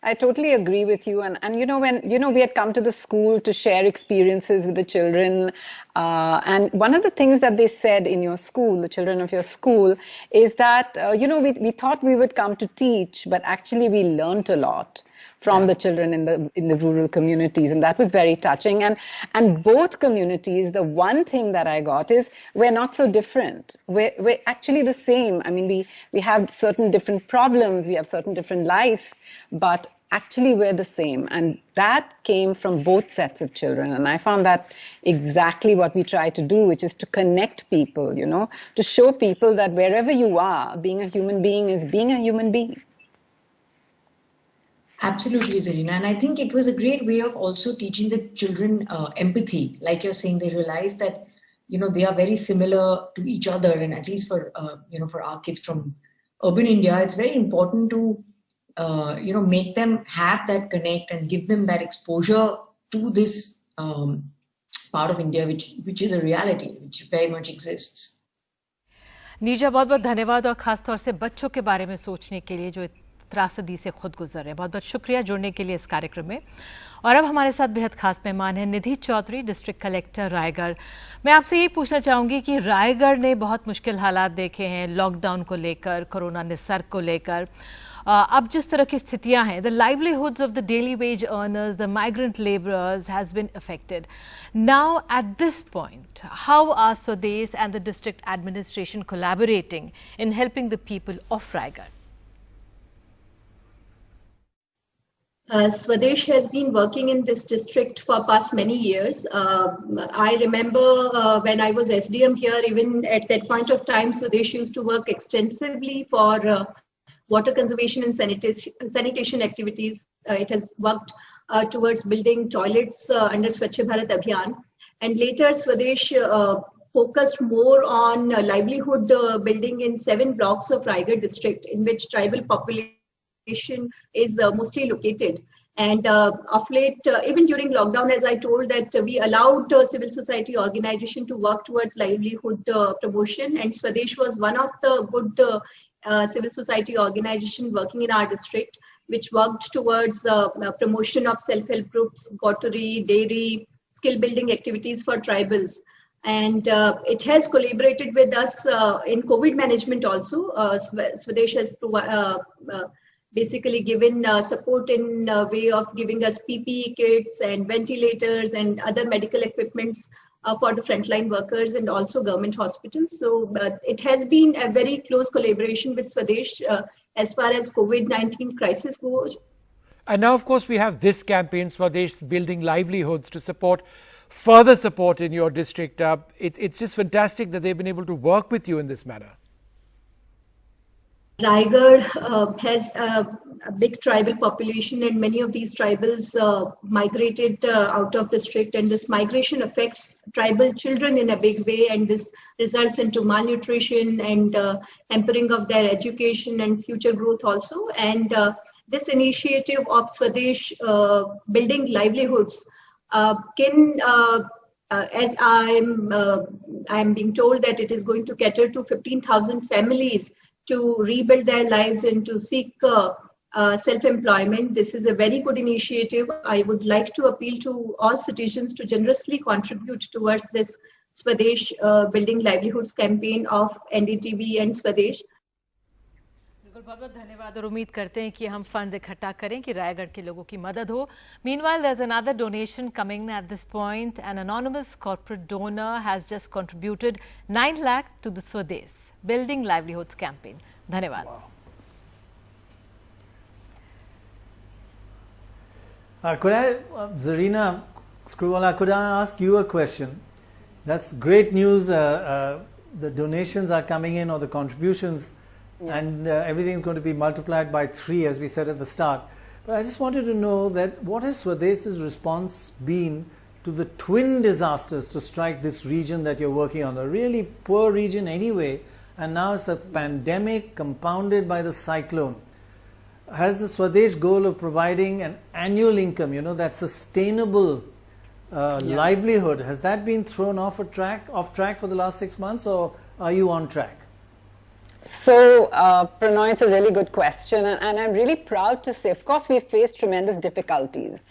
Speaker 7: I totally agree with you. And when we had come to the school to share experiences with the children, and one of the things that they said in your school, the children of your school, is that, we thought we would come to teach, but actually we learnt a lot from the children in the rural communities, and that was very touching. And both communities, the one thing that I got is we're not so different. We're actually the same. I mean, we have certain different problems, we have certain different life, but actually we're the same. And that came from both sets of children. And I found that exactly what we try to do, which is to connect people, to show people that wherever you are, being a human being is being a human being.
Speaker 13: Absolutely, Zarina. And I think it was a great way of also teaching the children empathy. Like you're saying, they realize that, they are very similar to each other. And at least for, for our kids from urban India, it's very important to, make them have that connect and give them that exposure to this part of India, which is a reality, which very much exists.
Speaker 5: नीजा, बहुत बहुत धन्यवाद, और खास तौर से बच्चों के बारे में सोचने के लिए जो त्रासदी से खुद गुजर रहे हैं। बहुत बहुत शुक्रिया जुड़ने के लिए इस कार्यक्रम में। और अब हमारे साथ बेहद खास मेहमान हैं निधि चौधरी, डिस्ट्रिक्ट कलेक्टर रायगढ़। मैं आपसे ये पूछना चाहूँगी कि रायगढ़ ने बहुत मुश्किल हालात देखे हैं, लॉकडाउन को लेकर, कोरोना निसर्ग को लेकर। अब जिस तरह की स्थितियां हैं, the livelihoods of the daily wage earners, the migrant labourers has been affected. Now at this point, how are Swadesh and the district administration collaborating in helping the people of Raigad?
Speaker 16: Swadesh has been working in this district for past many years. I remember when I was SDM here, even at that point of time, Swadesh used to work extensively for water conservation and sanitation activities. It has worked towards building toilets under Swachh Bharat Abhiyan. And later, Swadesh focused more on livelihood building in 7 blocks of Raigad district, in which tribal population is mostly located. And of late, even during lockdown, as I told, that we allowed civil society organization to work towards livelihood promotion, and Swadesh was one of the good civil society organization working in our district, which worked towards promotion of self-help groups, gottery, dairy, skill building activities for tribals. And it has collaborated with us in COVID management also. Swadesh has basically given support in way of giving us PPE kits and ventilators and other medical equipments for the frontline workers and also government hospitals. So it has been a very close collaboration with Swadesh as far as COVID-19 crisis goes.
Speaker 4: And now, of course, we have this campaign, Swadesh Building Livelihoods, to support further support in your district. It's just fantastic that they've been able to work with you in this manner.
Speaker 16: Raigad has a big tribal population, and many of these tribals migrated out of district, and this migration affects tribal children in a big way, and this results into malnutrition and hampering of their education and future growth also. And this initiative of Swadesh Building Livelihoods can, as I'm being told that it is going to cater to 15,000 families to rebuild their lives and to seek self-employment. This is a very good initiative. I would like to appeal to all citizens to generously contribute towards this Swadesh Building Livelihoods campaign of NDTV and Swadesh.
Speaker 5: बहुत बहुत धन्यवाद, और उम्मीद करते हैं कि हम fund इकट्ठा करें कि रायगढ़ के लोगों की मदद हो। Meanwhile, there's another donation coming at this point. An anonymous corporate donor has just contributed 9 lakh to the Swades Building Livelihoods campaign. धन्यवाद।
Speaker 6: Could I, Zarina Screwwala, could I ask you a question? That's great news. The donations are coming in, or the contributions, and everything's going to be multiplied by 3, as we said at the start. But I just wanted to know that what has Swades's response been to the twin disasters to strike this region that you're working on, a really poor region anyway, and now it's the pandemic compounded by the cyclone. Has the Swades goal of providing an annual income, that sustainable livelihood, has that been thrown off track for the last 6 months, or are you on track?
Speaker 7: So, Pranoy, it's a really good question, and I'm really proud to say, of course, we've faced tremendous difficulties.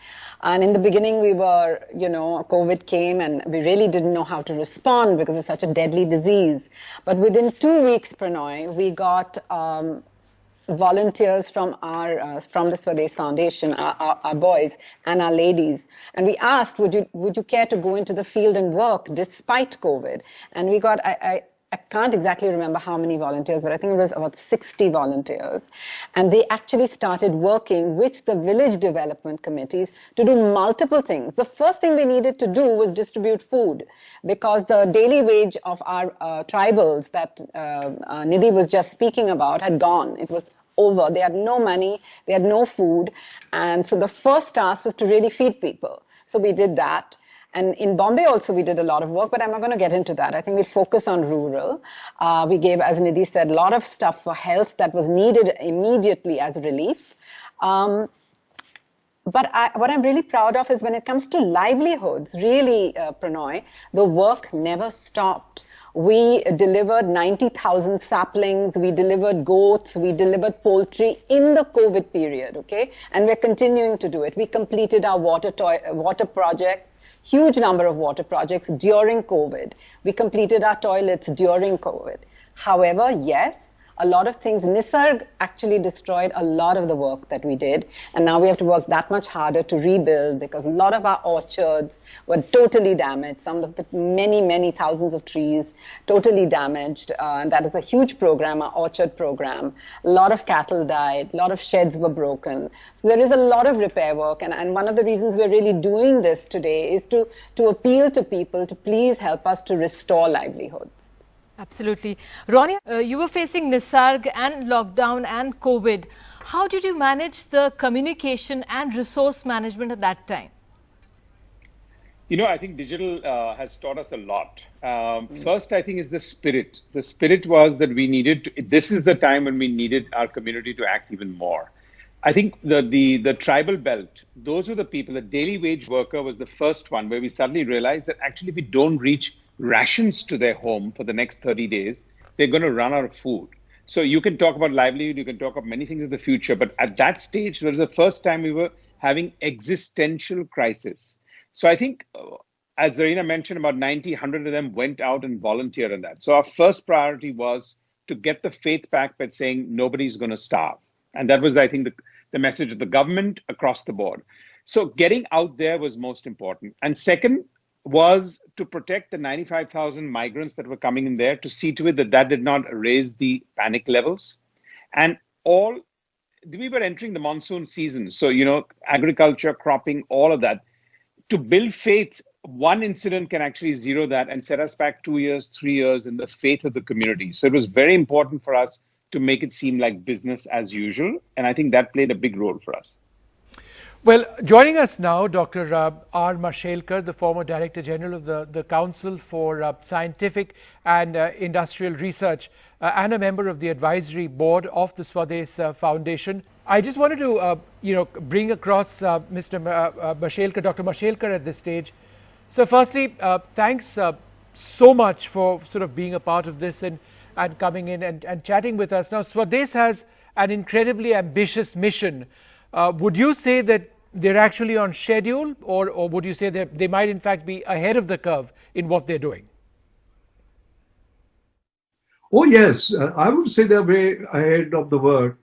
Speaker 7: And in the beginning, we were, COVID came and we really didn't know how to respond because it's such a deadly disease. But within 2 weeks, Pranoy, we got volunteers from from the Swades Foundation, our boys and our ladies, and we asked, would you care to go into the field and work despite COVID? And we got, I can't exactly remember how many volunteers, but I think it was about 60 volunteers. And they actually started working with the village development committees to do multiple things. The first thing they needed to do was distribute food, because the daily wage of our tribals that Nidhi was just speaking about had gone. It was over. They had no money, they had no food. And so the first task was to really feed people. So we did that. And in Bombay also we did a lot of work, but I'm not going to get into that. I think we'll focus on rural. We gave, as Nidhi said, a lot of stuff for health that was needed immediately as relief. But what I'm really proud of is when it comes to livelihoods, really, Pranoy, the work never stopped. We delivered 90,000 saplings, we delivered goats, we delivered poultry in the COVID period, okay? And we're continuing to do it. We completed our water projects. Huge number of water projects during COVID. We completed our toilets during COVID. However, yes, a lot of things, Nisarg actually destroyed a lot of the work that we did. And now we have to work that much harder to rebuild, because a lot of our orchards were totally damaged. Some of the many, many thousands of trees totally damaged. And that is a huge program, our orchard program. A lot of cattle died, a lot of sheds were broken. So there is a lot of repair work. And one of the reasons we're really doing this today is to appeal to people to please help us to restore livelihoods.
Speaker 5: Absolutely. Ronnie, you were facing Nisarg and lockdown and COVID. How did you manage the communication and resource management at that time?
Speaker 8: I think digital has taught us a lot. First, I think, is the spirit. The spirit was that we needed this is the time when we needed our community to act even more. I think the tribal belt, those were the people, the daily wage worker was the first one where we suddenly realized that actually if we don't reach rations to their home for the next 30 days, they're going to run out of food. So you can talk about livelihood, you can talk about many things in the future, but at that stage, it was the first time we were having existential crisis. So I think, as Zarina mentioned, about 90, 100 of them went out and volunteered on that. So our first priority was to get the faith back by saying nobody's going to starve. And that was, I think, the message of the government across the board. So getting out there was most important. And second was to protect the 95,000 migrants that were coming in there, to see to it that that did not raise the panic levels. And we were entering the monsoon season. So, agriculture, cropping, all of that. To build faith, one incident can actually zero that and set us back 2 years, 3 years in the faith of the community. So it was very important for us to make it seem like business as usual. And I think that played a big role for us.
Speaker 4: Well, joining us now, Dr. R. Mashelkar, the former Director General of the Council for Scientific and Industrial Research and a member of the Advisory Board of the Swades Foundation. I just wanted to, bring across Mr. Mashelkar, Dr. Mashelkar at this stage. So firstly, thanks so much for sort of being a part of this and coming in and chatting with us. Now, Swades has an incredibly ambitious mission. Would you say that they're actually on schedule, or would you say that they might in fact be ahead of the curve in what they're doing?
Speaker 17: Oh yes, I would say they're way ahead of the world.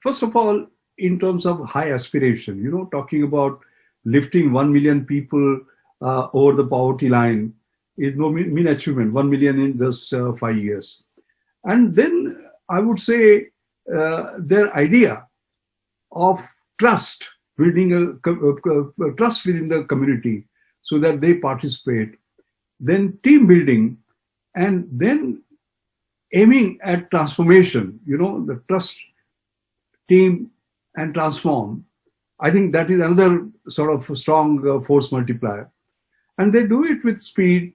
Speaker 17: First of all, in terms of high aspiration, talking about lifting 1 million people over the poverty line is no mean achievement, 1 million in just 5 years. And then I would say their idea of trust, building a trust within the community so that they participate, then team building, and then aiming at transformation, the trust, team, and transform. I think that is another sort of strong force multiplier. And they do it with speed,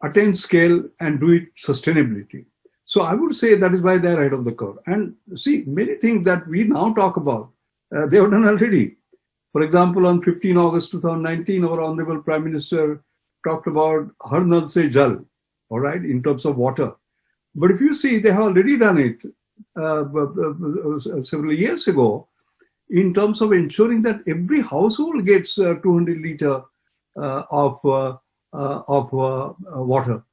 Speaker 17: attain scale, and do it sustainability. So I would say that is why they are ahead of the curve. And see, many things that we now talk about, they have done already. For example, on 15 August 2019, our Honorable Prime Minister talked about Har Nal Se Jal, all right, in terms of water. But if you see, they have already done it several years ago in terms of ensuring that every household gets 200 litre of water.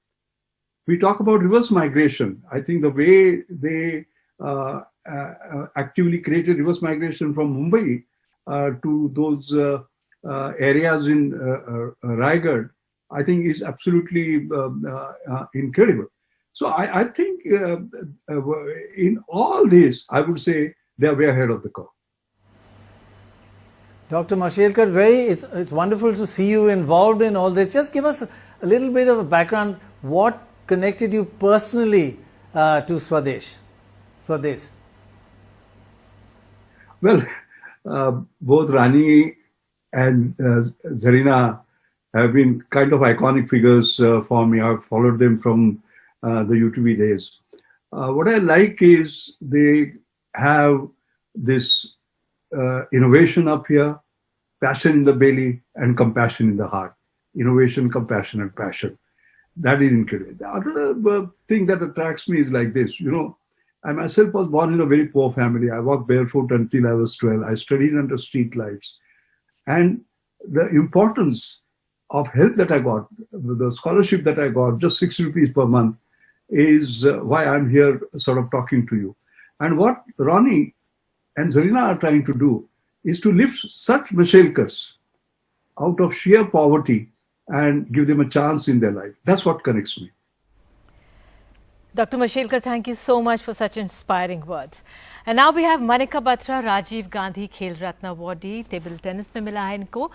Speaker 17: We talk about reverse migration. I think the way they actively created reverse migration from Mumbai to those areas in Raigad, I think is absolutely incredible. So I think in all this, I would say they are way ahead of the curve.
Speaker 6: Dr. Mashelkar, it's wonderful to see you involved in all this. Just give us a little bit of a background. What connected you personally to Swades?
Speaker 17: Well, both Rani and Zarina have been kind of iconic figures for me. I've followed them from the UTV days. What I like is they have this innovation up here, passion in the belly, and compassion in the heart. Innovation, compassion, and passion. That is incredible. The other thing that attracts me is like this. I myself was born in a very poor family. I walked barefoot until I was 12. I studied under street lights. And the importance of help that I got, the scholarship that I got, just 6 rupees per month, is why I'm here sort of talking to you. And what Ronnie and Zarina are trying to do is to lift such Mashelkars out of sheer poverty and give them a chance in their life. That's what connects me.
Speaker 5: Dr. Mashelkar, thank you so much for such inspiring words. And now we have Manika Batra, Rajiv Gandhi Khel Ratna Awardee, table tennis mein mila hai inko.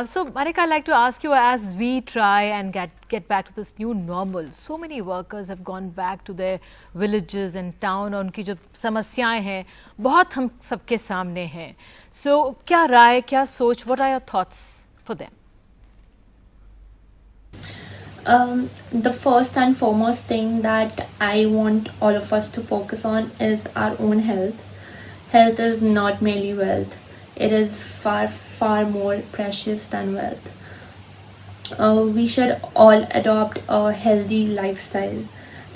Speaker 5: So Manika, I'd like to ask you, as we try and get back to this new normal, so many workers have gone back to their villages and town. उनकी जो समस्याएं हैं बहुत हम सबके सामने हैं. So क्या राय, क्या सोच, what are your thoughts for them?
Speaker 18: The first and foremost thing that I want all of us to focus on is our own health. Health is not merely wealth. It is far, far more precious than wealth. We should all adopt a healthy lifestyle.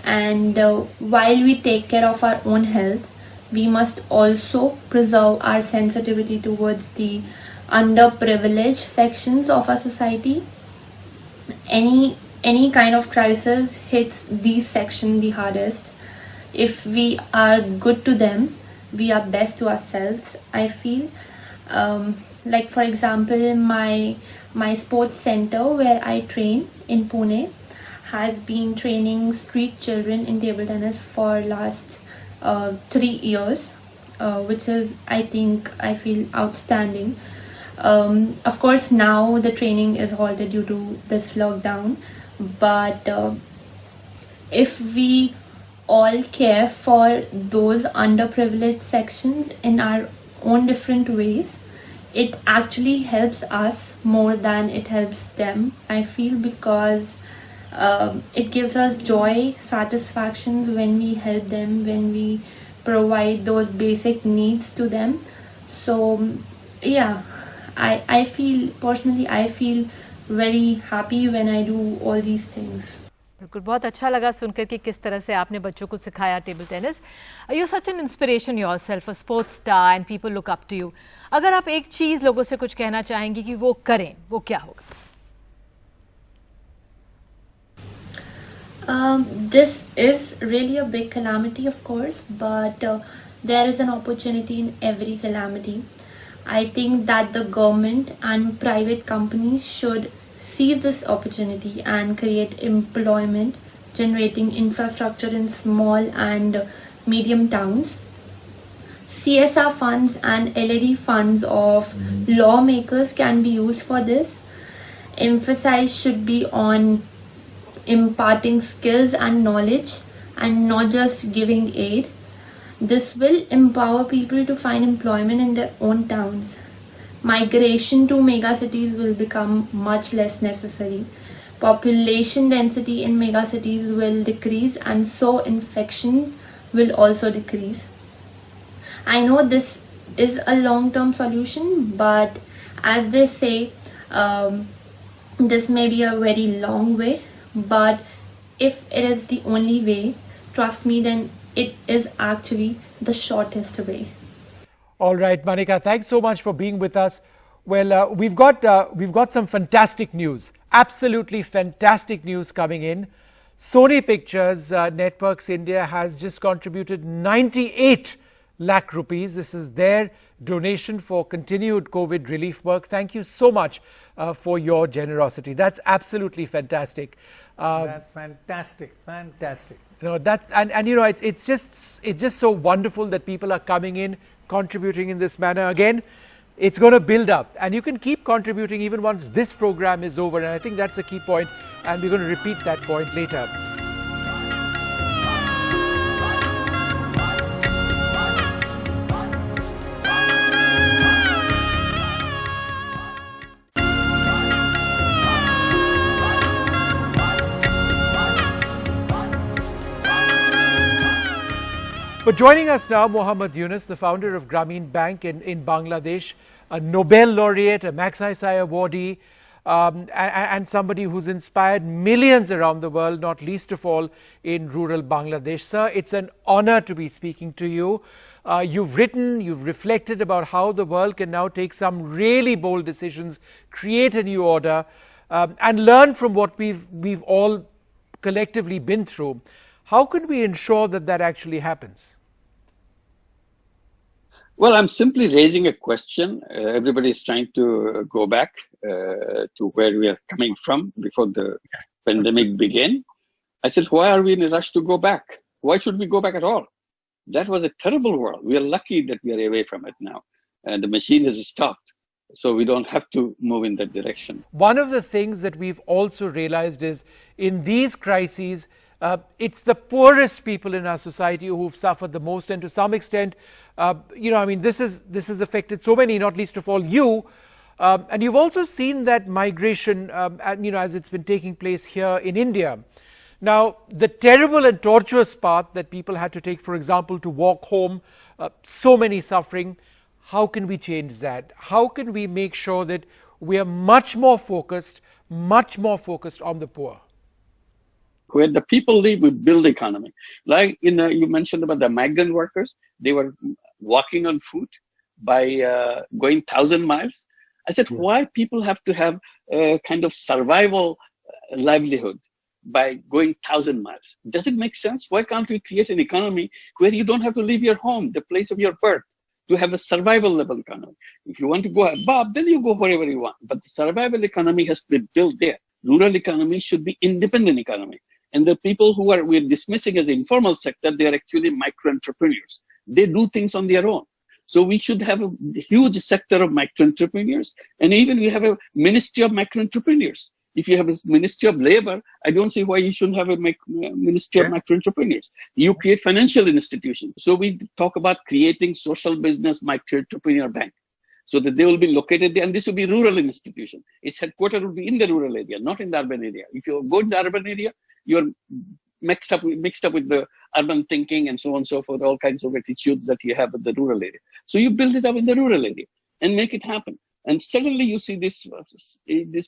Speaker 18: And while we take care of our own health, we must also preserve our sensitivity towards the underprivileged sections of our society. Any kind of crisis hits these sections the hardest. If we are good to them, we are best to ourselves, I feel. Like for example, my sports center where I train in Pune has been training street children in table tennis for last 3 years, which is, I feel outstanding. Of course, now the training is halted due to this lockdown, but if we all care for those underprivileged sections in our own different ways, it actually helps us more than it helps them, I feel, because it gives us joy, satisfactions when we help them, when we provide those basic needs to them. So yeah, I feel very happy when I do all these things.
Speaker 5: बिल्कुल, बहुत अच्छा लगा सुनकर कि किस तरह से आपने बच्चों को सिखाया table tennis. You're such an inspiration yourself, a sports star, and people look up to you. अगर आप एक चीज लोगों से कुछ कहना चाहेंगी कि वो करें, वो क्या होगा?
Speaker 18: This is really a big calamity, of course, but there is an opportunity in every calamity. I think that the government and private companies should seize this opportunity and create employment, generating infrastructure in small and medium towns. CSR funds and LED funds of lawmakers can be used for this. Emphasis should be on imparting skills and knowledge and not just giving aid. This will empower people to find employment in their own towns. Migration to megacities will become much less necessary. Population density in megacities will decrease, and so infections will also decrease. I know this is a long-term solution, but as they say, this may be a very long way, but if it is the only way, trust me, then it is actually the shortest way.
Speaker 4: All right, Manika, thanks so much for being with us. Well, we've got some fantastic news, absolutely fantastic news coming in. Sony Pictures Networks India has just contributed 98 lakh rupees. This is their donation for continued COVID relief work. Thank you so much for your generosity. That's absolutely fantastic.
Speaker 6: That's fantastic, fantastic.
Speaker 4: You know, that, and you know, it's just so wonderful that people are coming in, contributing in this manner. Again, it's going to build up, and you can keep contributing even once this program is over, and I think that's a key point, and we're going to repeat that point later. But joining us now, Mohammad Yunus, the founder of Grameen Bank in Bangladesh, a Nobel laureate, a Magsaysay awardee, and somebody who's inspired millions around the world, not least of all in rural Bangladesh. Sir, it's an honor to be speaking to you. You've written, you've reflected about how the world can now take some really bold decisions, create a new order, and learn from what we've all collectively been through. How can we ensure that that actually happens?
Speaker 19: Well, I'm simply raising a question. Everybody is trying to go back to where we are coming from before the pandemic began. I said, why are we in a rush to go back? Why should we go back at all? That was a terrible world. We are lucky that we are away from it now. And the machine has stopped. So we don't have to move in that direction.
Speaker 4: One of the things that we've also realized is in these crises, it's the poorest people in our society who've suffered the most, and to some extent, you know, I mean, this has affected so many, not least of all you. And you've also seen that migration, you know, as it's been taking place here in India. Now, the terrible and tortuous path that people had to take, for example, to walk home, so many suffering. How can we change that? How can we make sure that we are much more focused on the poor?
Speaker 19: Where the people live, we build the economy. Like you mentioned about the migrant workers, they were walking on foot by going 1,000 miles. I said, why people have to have a kind of survival livelihood by going 1,000 miles? Does it make sense? Why can't we create an economy where you don't have to leave your home, the place of your birth, to have a survival level economy? If you want to go above, then you go wherever you want. But the survival economy has to be built there. Rural economy should be independent economy. And the people who we're dismissing as the informal sector, they are actually micro-entrepreneurs. They do things on their own. So we should have a huge sector of micro-entrepreneurs. And even we have a ministry of micro-entrepreneurs. If you have a ministry of labor, I don't see why you shouldn't have a ministry of micro-entrepreneurs. You create financial institutions. So we talk about creating social business micro-entrepreneur bank, so that they will be located there, and this will be rural institution. Its headquarters will be in the rural area, not in the urban area. If you go in the urban area, you're mixed up with the urban thinking and so on and so forth, all kinds of attitudes that you have in the rural area. So you build it up in the rural area and make it happen. And suddenly you see this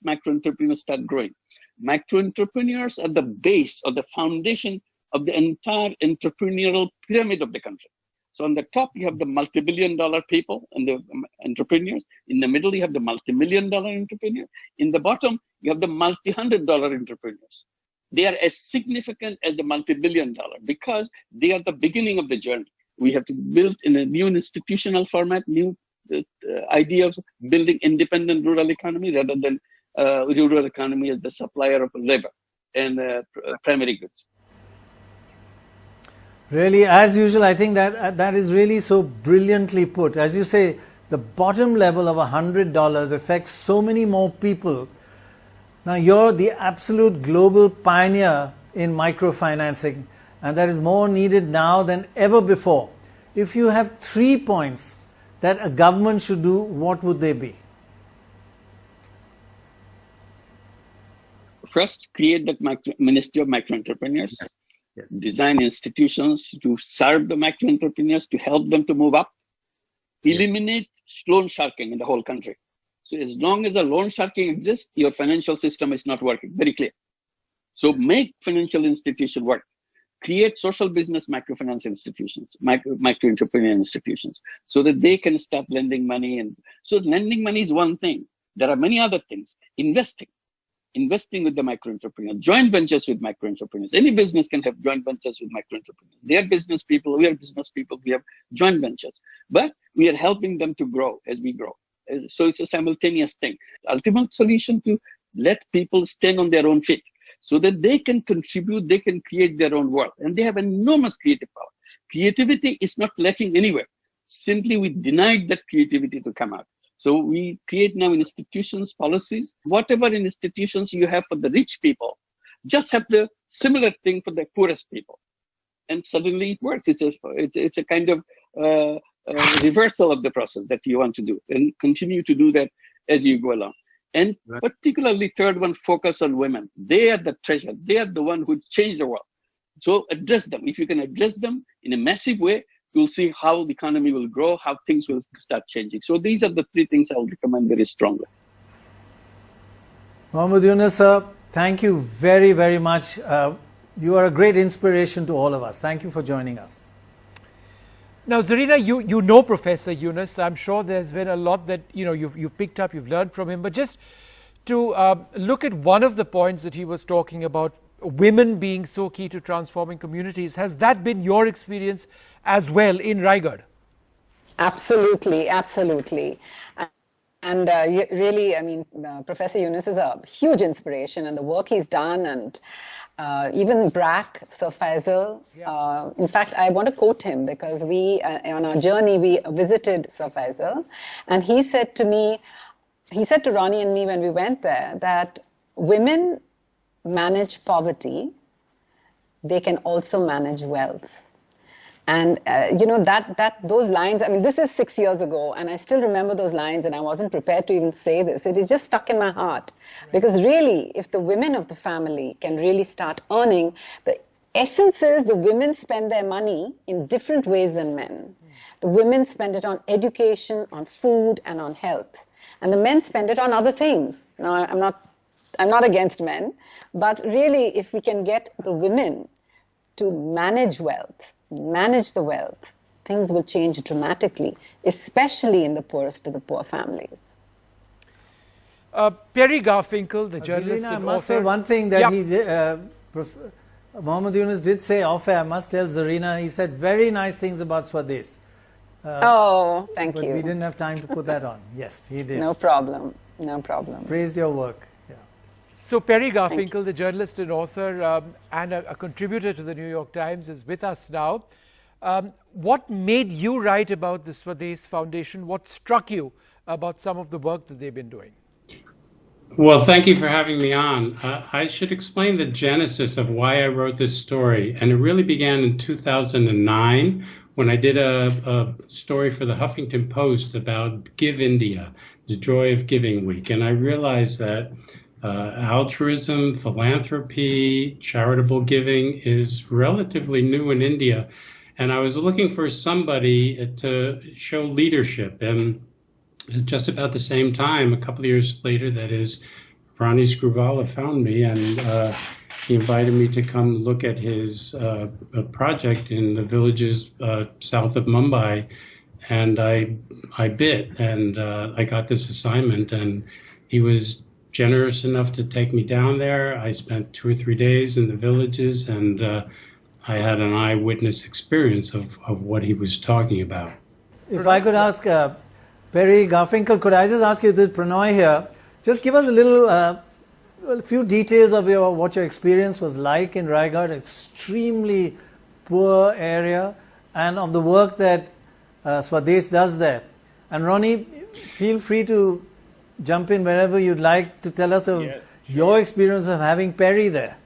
Speaker 19: micro-entrepreneurs start growing. Micro-entrepreneurs are the base or the foundation of the entire entrepreneurial pyramid of the country. So on the top, you have the multi-billion-dollar people and the entrepreneurs. In the middle, you have the multi-million-dollar entrepreneur. In the bottom, you have the multi-hundred-dollar entrepreneurs. They are as significant as the multi-billion-dollar because they are the beginning of the journey. We have to build in a new institutional format, new idea of building independent rural economy rather than rural economy as the supplier of labor and primary goods.
Speaker 6: Really, as usual, I think that is really so brilliantly put. As you say, the bottom level of $100 affects so many more people Now you're the absolute global pioneer in microfinancing, and that is more needed now than ever before. If you have 3 points that a government should do, what would they be?
Speaker 19: First, create the Ministry of Micro Entrepreneurs. Yes. Design institutions to serve the micro entrepreneurs, to help them to move up. Eliminate loan sharking in the whole country. So as long as the loan sharking exists, your financial system is not working. Very clear. So make financial institutions work. Create social business microfinance institutions, micro entrepreneur institutions, so that they can start lending money. And so lending money is one thing. There are many other things. Investing with the micro entrepreneur, joint ventures with micro entrepreneurs. Any business can have joint ventures with micro entrepreneurs. They are business people, we are business people, we have joint ventures. But we are helping them to grow as we grow. So it's a simultaneous thing. The ultimate solution to let people stand on their own feet so that they can contribute, they can create their own world. And they have enormous creative power. Creativity is not lacking anywhere. Simply we denied that creativity to come out. So we create now institutions, policies, whatever institutions you have for the rich people, just have the similar thing for the poorest people. And suddenly it works. It's a kind of reversal of the process that you want to do, and continue to do that as you go along. And particularly third one, focus on women. They are the treasure. They are the one who change the world. So address them. If you can address them in a massive way, you'll see how the economy will grow, how things will start changing. So these are the 3 things I will recommend very strongly.
Speaker 6: Mohammed Yunus, sir, thank you very, very much. You are a great inspiration to all of us. Thank you for joining us.
Speaker 4: Now, Zarina, you know Professor Yunus. I'm sure there's been a lot that you've picked up, you've learned from him. But just to look at one of the points that he was talking about, women being so key to transforming communities, has that been your experience as well in Raigad?
Speaker 7: Absolutely, absolutely. And really, I mean, Professor Yunus is a huge inspiration, and the work he's done, and even BRAC, Sir Faisal. In fact, I want to quote him because we, on our journey, we visited Sir Faisal, and he said to me, he said to Ronnie and me when we went there, that women manage poverty, they can also manage wealth. And those lines, I mean, this is 6 years ago, and I still remember those lines, and I wasn't prepared to even say this. It is just stuck in my heart. Because really, if the women of the family can really start earning, the essence is the women spend their money in different ways than men. The women spend it on education, on food, and on health. And the men spend it on other things. Now, I'm not against men, but really, if we can get the women to manage wealth, manage the wealth, things will change dramatically, especially in the poorest of the poor families.
Speaker 4: Perry Garfinkel, the journalist and
Speaker 6: I must
Speaker 4: author.
Speaker 6: say one thing that he did, Mohammed Yunus did say off air. I must tell Zarina, he said very nice things about Swades.
Speaker 7: Thank you.
Speaker 6: But we didn't have time to put that on. Yes, he did.
Speaker 7: No problem. No problem.
Speaker 6: Praised your work.
Speaker 4: So Perry Garfinkel, the journalist and author and a contributor to the New York Times, is with us now. What made you write about the Swades Foundation? What struck you about some of the work that they've been doing?
Speaker 20: Well, thank you for having me on. I should explain the genesis of why I wrote this story. And it really began in 2009 when I did a story for the Huffington Post about Give India, the Joy of Giving Week. And I realized that altruism, philanthropy, charitable giving is relatively new in India. And I was looking for somebody to show leadership. And just about the same time, a couple of years later, that is, Ronnie Screwvala found me, and he invited me to come look at his project in the villages south of Mumbai. And I bit, and I got this assignment, and he was generous enough to take me down there. I spent 2 or 3 days in the villages, and I had an eyewitness experience of what he was talking about.
Speaker 6: If I could ask Perry Garfinkel, could I just ask you this, Pranoy here, just give us a few details of what your experience was like in Raigad, extremely poor area, and of the work that Swades does there. And Ronnie, feel free to jump in whenever you'd like to tell us of your experience of having Perry there.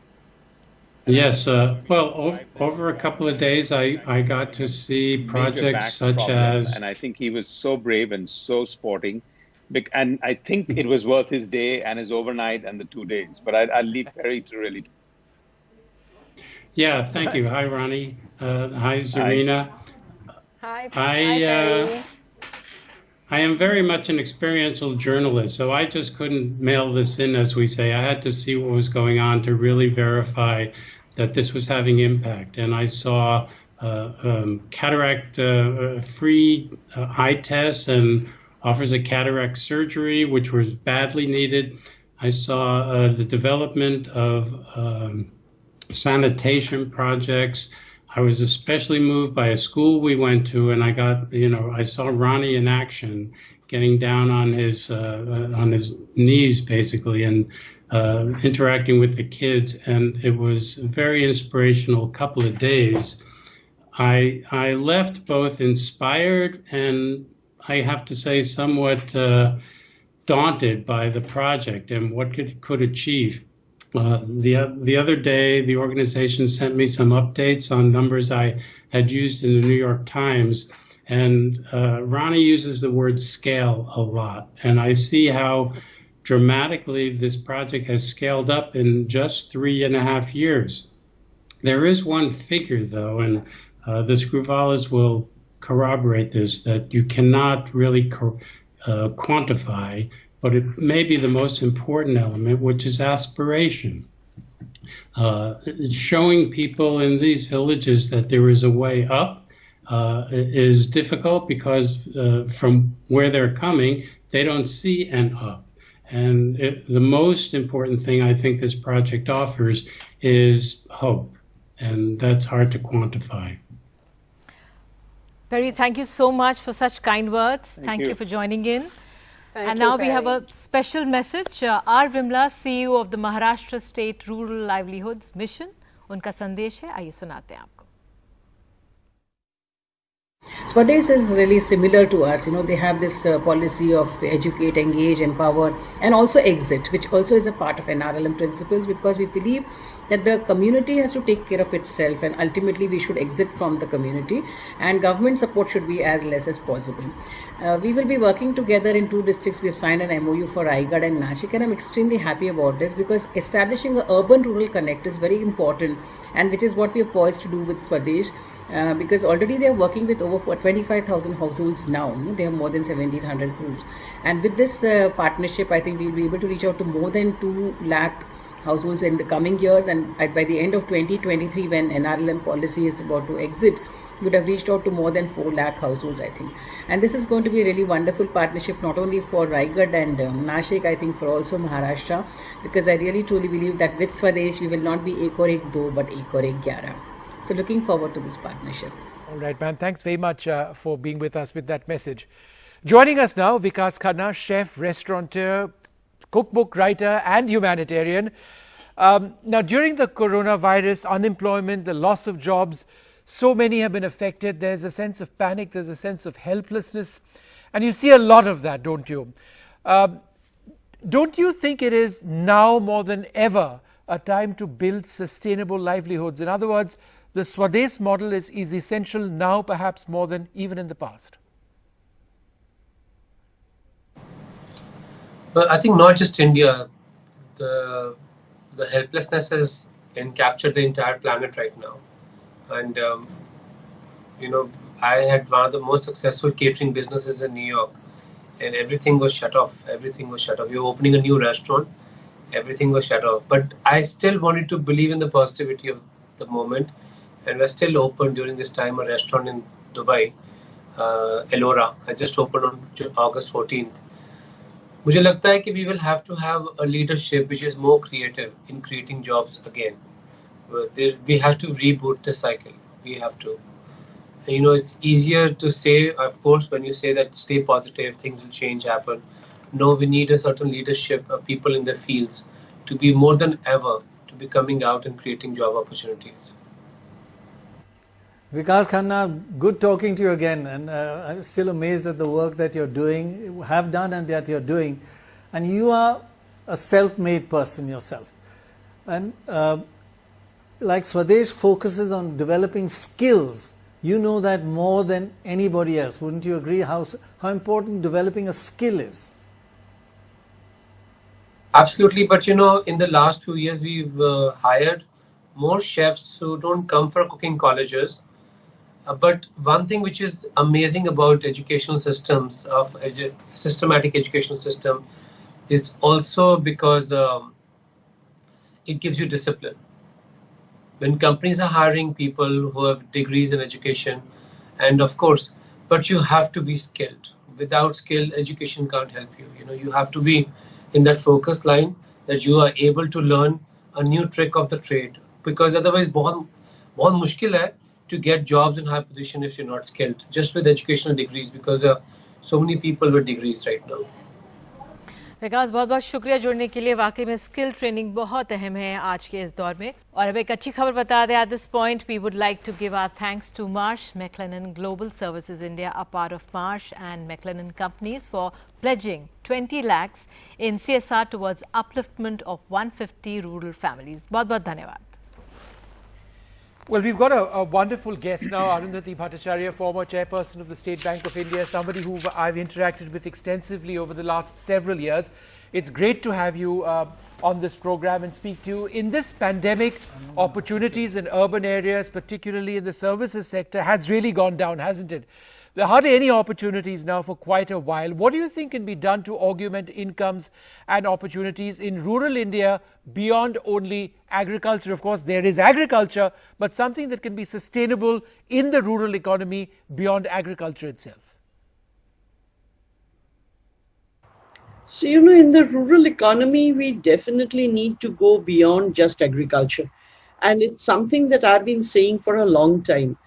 Speaker 20: Yes, well, over a couple of days, I got to see projects such as...
Speaker 8: And I think he was so brave and so sporting. And I think it was worth his day and his overnight and the 2 days. But I'll leave Perry to really...
Speaker 20: Yeah, thank you. Hi, Ronnie. Hi, Zarina.
Speaker 7: Hi,
Speaker 20: I am very much an experiential journalist, so I just couldn't mail this in, as we say. I had to see what was going on to really verify that this was having impact. And I saw cataract-free eye tests and offers of cataract surgery, which was badly needed. I saw the development of sanitation projects. I was especially moved by a school we went to, and I saw Ronnie in action, getting down on his knees basically, and interacting with the kids, and it was a very inspirational couple of days. I left both inspired and, I have to say, somewhat daunted by the project and what it could achieve. The other day, the organization sent me some updates on numbers I had used in the New York Times, and Ronnie uses the word scale a lot, and I see how dramatically this project has scaled up in just 3.5 years. There is one figure, though, and the Scruvalas will corroborate this, that you cannot really quantify, but it may be the most important element, which is aspiration. Showing people in these villages that there is a way up is difficult because from where they're coming, they don't see an up. And the most important thing I think this project offers is hope, and that's hard to quantify.
Speaker 5: Perry, thank you so much for such kind words. Thank you for joining in. And now we have a special message. R. Vimla, CEO of the Maharashtra State Rural Livelihoods Mission. उनका संदेश है, आइए सुनाते हैं आपको.
Speaker 21: Swades is really similar to us. They have this policy of educate, engage, empower, and also exit, which also is a part of NRLM principles, because we believe that the community has to take care of itself, and ultimately we should exit from the community, and government support should be as less as possible. We will be working together in 2 districts. We have signed an MOU for Raigad and Nashik, and I'm extremely happy about this, because establishing an urban-rural connect is very important, and which is what we are poised to do with Swades. Because already they are working with over 25,000 households now. They have more than 1,700 groups. And with this partnership, I think we will be able to reach out to more than 2 lakh households in the coming years. And by the end of 2023, when NRLM policy is about to exit, we would have reached out to more than 4 lakh households, I think. And this is going to be a really wonderful partnership, not only for Raigad and Nashik, I think for also Maharashtra, because I really truly believe that with Swades, we will not be ek aur ek do, but ek aur ek 11. So looking forward to this partnership.
Speaker 4: All right, man. Thanks very much for being with us with that message. Joining us now, Vikas Khanna, chef, restaurateur, cookbook writer and humanitarian. Now, during the coronavirus, unemployment, the loss of jobs, so many have been affected. There's a sense of panic, there's a sense of helplessness. And you see a lot of that, don't you? Don't you think it is now more than ever a time to build sustainable livelihoods? In other words, the Swades model is essential now, perhaps more than even in the past.
Speaker 22: Well, I think not just India. The helplessness has captured the entire planet right now. And, I had one of the most successful catering businesses in New York, and everything was shut off. Everything was shut off. We were opening a new restaurant. Everything was shut off. But I still wanted to believe in the positivity of the moment. And we're still open during this time, a restaurant in Dubai, Elora. I just opened on August 14th. मुझे लगता है कि we will have to have a leadership which is more creative in creating jobs again. We have to reboot the cycle. We have to. And, it's easier to say, of course, when you say that stay positive, things will change, happen. No, we need a certain leadership of people in their fields to be more than ever to be coming out and creating job opportunities.
Speaker 6: Vikas Khanna, good talking to you again, and I'm still amazed at the work that you're doing, have done and that you're doing. and you are a self-made person yourself. And like Swades focuses on developing skills, you know that more than anybody else. Wouldn't you agree how important developing a skill is?
Speaker 22: Absolutely, but you know, in the last few years, we've hired more chefs who don't come from cooking colleges. But one thing which is amazing about educational systems, of systematic educational system, is also because it gives you discipline. When companies are hiring people who have degrees in education, and of course, but you have to be skilled. Without skill, education can't help you. You know, you have to be in that focus line that you are able to learn a new trick of the trade, because otherwise, बहुत मुश्किल है to get jobs in high position if you're not skilled, just with educational degrees, because so many people with degrees right now.
Speaker 5: विकास, बहुत बहुत शुक्रिया जुड़ने के लिए। वाकई में स्किल ट्रेनिंग बहुत अहम है आज के इस दौर में। और अब एक अच्छी खबर बता दें, at this point we would like to give our thanks to Marsh McLennan Global Services India, a part of Marsh and McLennan Companies, for pledging 20 lakhs in CSR towards upliftment of 150 rural families. बहुत बहुत धन्यवाद।
Speaker 4: Well, we've got a wonderful guest now, Arundhati Bhattacharya, former chairperson of the State Bank of India, somebody who I've interacted with extensively over the last several years. It's great to have you on this program and speak to you. In this pandemic, opportunities in urban areas, particularly in the services sector, has really gone down, hasn't it? There are hardly any opportunities now for quite a while. What do you think can be done to augment incomes and opportunities in rural India beyond only agriculture? Of course, there is agriculture, but something that can be sustainable in the rural economy beyond agriculture itself.
Speaker 1: So, you know, in the rural economy, we definitely need to go beyond just agriculture. And it's something that I've been saying for a long time.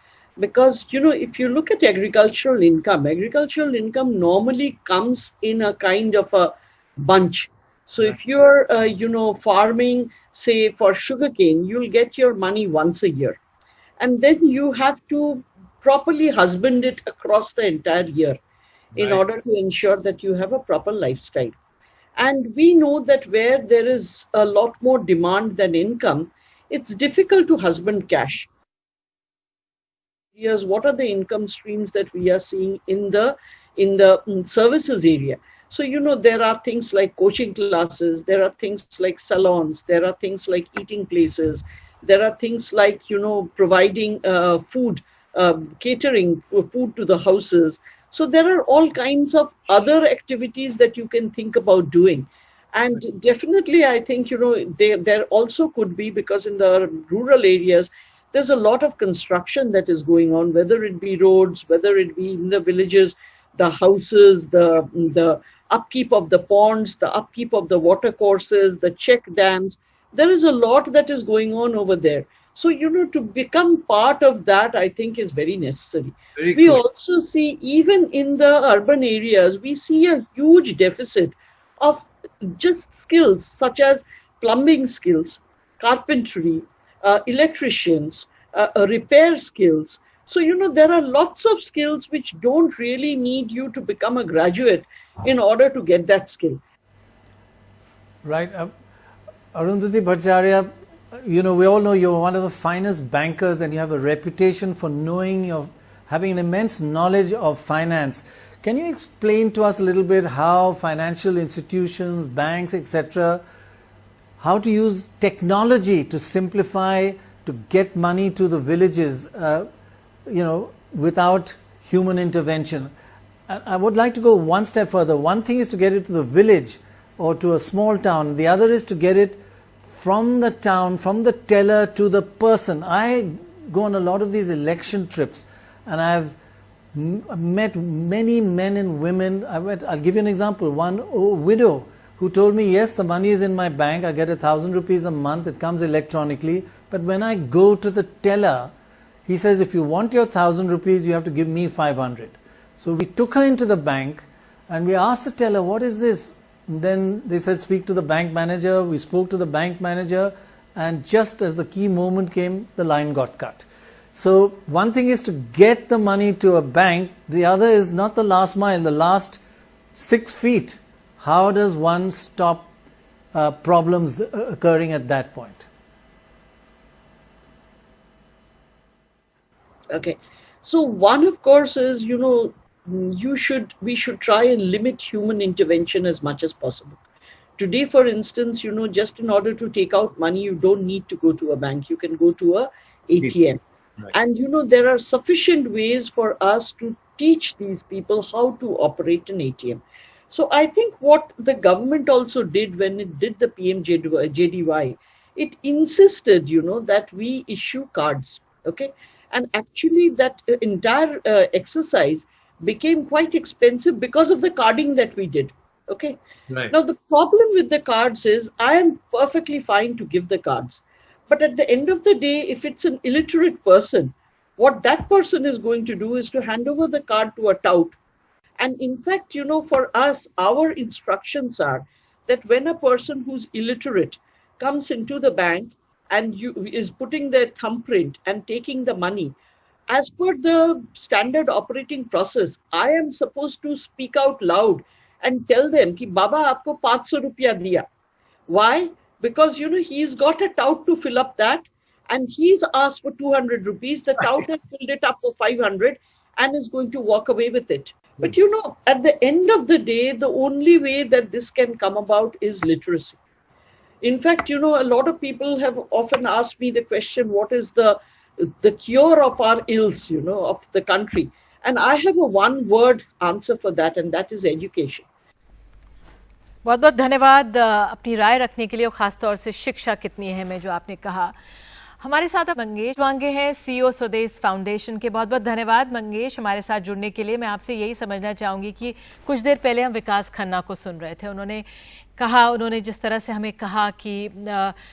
Speaker 1: Because, you know, if you look at agricultural income normally comes in a kind of a bunch. So if you're, you know, farming, say, for sugarcane, you'll get your money once a year. And then you have to properly husband it across the entire year in order to ensure that you have a proper lifestyle. And we know that where there is a lot more demand than income, it's difficult to husband cash. What are the income streams that we are seeing in the services area? So, you know, there are things like coaching classes, there are things like salons, there are things like eating places, there are things like, you know, providing food, catering food to the houses. So there are all kinds of other activities that you can think about doing. And definitely, I think, you know, there also could be, because in the rural areas, there's a lot of construction that is going on, whether it be roads, whether it be in the villages, the houses, the upkeep of the ponds, the upkeep of the water courses, the check dams. There is a lot that is going on over there. So, you know, to become part of that, I think is very necessary. We also see, even in the urban areas, we see a huge deficit of just skills such as plumbing skills, carpentry, electricians, repair skills. So, you know, there are lots of skills which don't really need you to become a graduate in order to get that skill.
Speaker 6: Right. Arundhati Bhattacharya, you know, we all know you're one of the finest bankers and you have a reputation for knowing, having an immense knowledge of finance. Can you explain to us a little bit how financial institutions, banks, etc., how to use technology to simplify, to get money to the villages, you know, without human intervention? I would like to go one step further. One thing is to get it to the village or to a small town. The other is to get it from the town, from the teller to the person. I go on a lot of these election trips and I've met many men and women. I'll give you an example. One widow who told me, yes, the money is in my bank, I get 1,000 rupees a month, it comes electronically, but when I go to the teller, he says, if you want your 1,000 rupees, you have to give me 500. So we took her into the bank and we asked the teller, what is this? And then they said, speak to the bank manager. We spoke to the bank manager, and just as the key moment came, the line got cut. So one thing is to get the money to a bank, the other is not the last mile, the last 6 feet. How does one stop problems occurring at that point?
Speaker 1: Okay. So one, of course, is, we should try and limit human intervention as much as possible. Today, for instance, just in order to take out money, you don't need to go to a bank. You can go to a ATM. Right. And, there are sufficient ways for us to teach these people how to operate an ATM. So I think what the government also did when it did the PMJDY, it insisted, that we issue cards. Okay. And actually that entire exercise became quite expensive because of the carding that we did. Okay. Right. Now, the problem with the cards is I am perfectly fine to give the cards. But at the end of the day, if it's an illiterate person, what that person is going to do is to hand over the card to a tout. And in fact, for us, our instructions are that when a person who's illiterate comes into the bank and is putting their thumbprint and taking the money, as per the standard operating process, I am supposed to speak out loud and tell them ki Baba aapko 500 rupiya diya. Why? Because he's got a tout to fill up that, and he's asked for 200 rupees. The tout has filled it up for 500 and is going to walk away with it. But at the end of the day, the only way that this can come about is literacy. In fact, a lot of people have often asked me the question, what is the cure of our ills, of the country? And I have a one-word answer for that, and that is education.
Speaker 5: बहुत बहुत धन्यवाद अपनी राय रखने के लिए, और खास तौर से शिक्षा कितनी अहम है जो आपने कहा। हमारे साथ अब मंगेश वांगे हैं, CEO स्वदेश फाउंडेशन के। बहुत बहुत धन्यवाद मंगेश हमारे साथ जुड़ने के लिए। मैं आपसे यही समझना चाहूँगी कि कुछ देर पहले हम विकास खन्ना को सुन रहे थे, उन्होंने जिस तरह से हमें कहा कि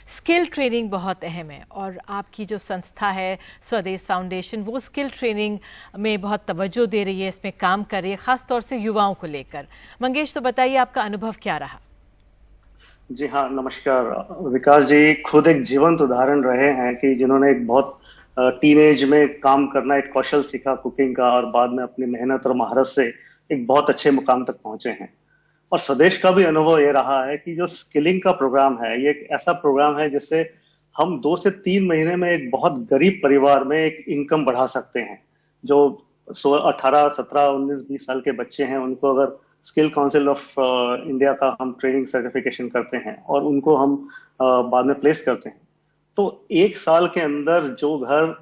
Speaker 5: स्किल ट्रेनिंग बहुत अहम है, और आपकी जो संस्था है स्वदेश फाउंडेशन वो स्किल ट्रेनिंग में बहुत तवज्जो दे रही है, इसमें काम कर रही है, ख़ास तौर से युवाओं को लेकर। मंगेश, तो बताइए आपका अनुभव क्या रहा?
Speaker 2: जी हाँ, नमस्कार। विकास जी खुद एक जीवंत उदाहरण रहे हैं कि जिन्होंने एक बहुत टीनेज में काम करना, एक कौशल सीखा कुकिंग का, और बाद में अपनी मेहनत और महारत से एक बहुत अच्छे मुकाम तक पहुंचे हैं। और स्वदेश का भी अनुभव ये रहा है कि जो स्किलिंग का प्रोग्राम है, ये एक ऐसा प्रोग्राम है जिससे हम 2 से 3 महीने में एक बहुत गरीब परिवार में एक इनकम बढ़ा सकते हैं। जो 18, 17, 19, 20 साल के बच्चे हैं, उनको अगर स्किल काउंसिल ऑफ इंडिया का हम ट्रेनिंग सर्टिफिकेशन करते हैं और उनको हम बाद में प्लेस करते हैं, तो 1 साल के अंदर जो घर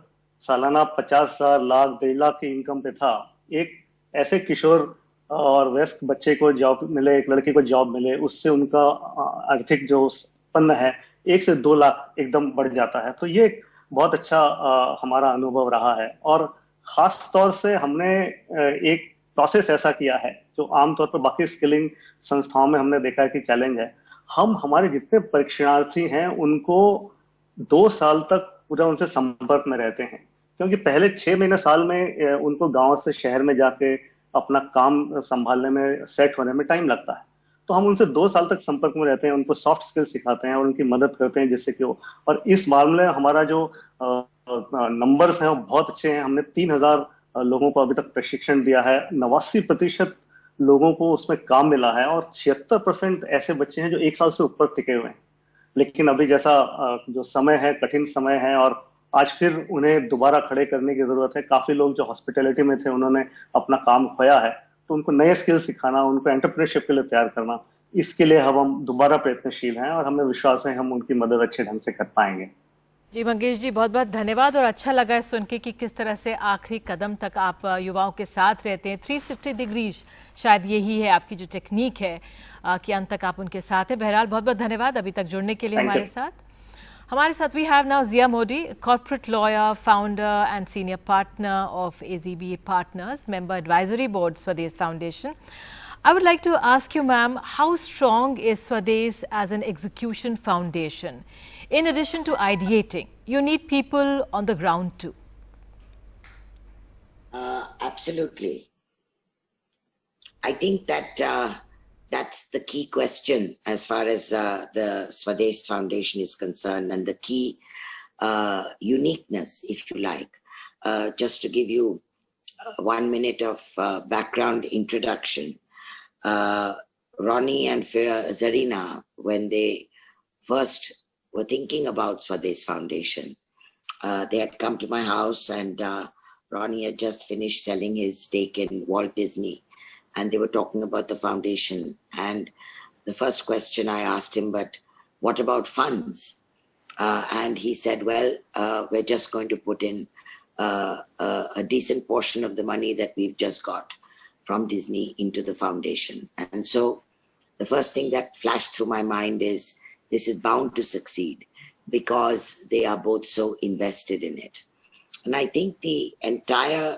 Speaker 2: सालाना 50,000, लाख, 1.5 लाख की इनकम पे था, एक ऐसे किशोर और वयस्क बच्चे को जॉब मिले, एक लड़की को जॉब मिले, उससे उनका आर्थिक जो उत्पन्न है 1 से 2 लाख एकदम बढ़ जाता है। तो ये एक बहुत अच्छा हमारा अनुभव रहा है। और खास तौर से हमने एक प्रोसेस ऐसा किया है जो आमतौर पर बाकी स्किलिंग संस्थाओं में हमने देखा है कि चैलेंज है। हम हमारे जितने परीक्षार्थी हैं उनको 2 साल तक पूरा उनसे संपर्क में रहते हैं, क्योंकि पहले 6 महीने साल में उनको गांव से शहर में जाके अपना काम संभालने में, सेट होने में टाइम लगता है। तो हम उनसे 2 साल तक संपर्क में रहते हैं, उनको सॉफ्ट स्किल्स सिखाते हैं और उनकी मदद करते हैं जिससे कि वो, और इस मामले में हमारा जो नंबर्स हैं वो बहुत अच्छे हैं। हमने 3,000 लोगों को अभी तक प्रशिक्षण दिया है, 89% लोगों को उसमें काम मिला है, और 76% ऐसे बच्चे हैं जो 1 साल से ऊपर टिके हुए हैं। लेकिन अभी जैसा जो समय है, कठिन समय है, और आज फिर उन्हें दोबारा खड़े करने की जरूरत है। काफी लोग जो हॉस्पिटैलिटी में थे उन्होंने अपना काम खोया है, तो उनको नए स्किल सिखाना, उनको एंटरप्रेन्योरशिप के लिए तैयार करना, इसके लिए हम दोबारा प्रयत्नशील हैं, और हमें विश्वास है हम उनकी मदद अच्छे ढंग से कर पाएंगे।
Speaker 5: जी मंगेश जी, बहुत बहुत धन्यवाद, और अच्छा लगा है सुन के कि किस तरह से आखिरी कदम तक आप युवाओं के साथ रहते हैं। 360 डिग्री शायद यही है आपकी जो टेक्निक है कि अंत तक आप उनके साथ हैं। बहरहाल बहुत बहुत धन्यवाद अभी तक जुड़ने के लिए हमारे साथ we have now Zia Modi, corporate lawyer, founder and senior partner of AZBA Partners, member advisory board Swades Foundation. I would like to ask you, ma'am, how strong is Swades as an execution foundation? In addition to ideating, you need people on the ground too.
Speaker 3: Absolutely. I think that that's the key question as far as the Swades Foundation is concerned, and the key uniqueness, if you like. Just to give you 1 minute of background introduction. Ronnie and Zarina, when they first were thinking about Swades Foundation, they had come to my house, and Ronnie had just finished selling his stake in Walt Disney, and they were talking about the foundation. And the first question I asked him, but what about funds? And he said, well, we're just going to put in a decent portion of the money that we've just got from Disney into the foundation. And so the first thing that flashed through my mind is this is bound to succeed because they are both so invested in it. And I think the entire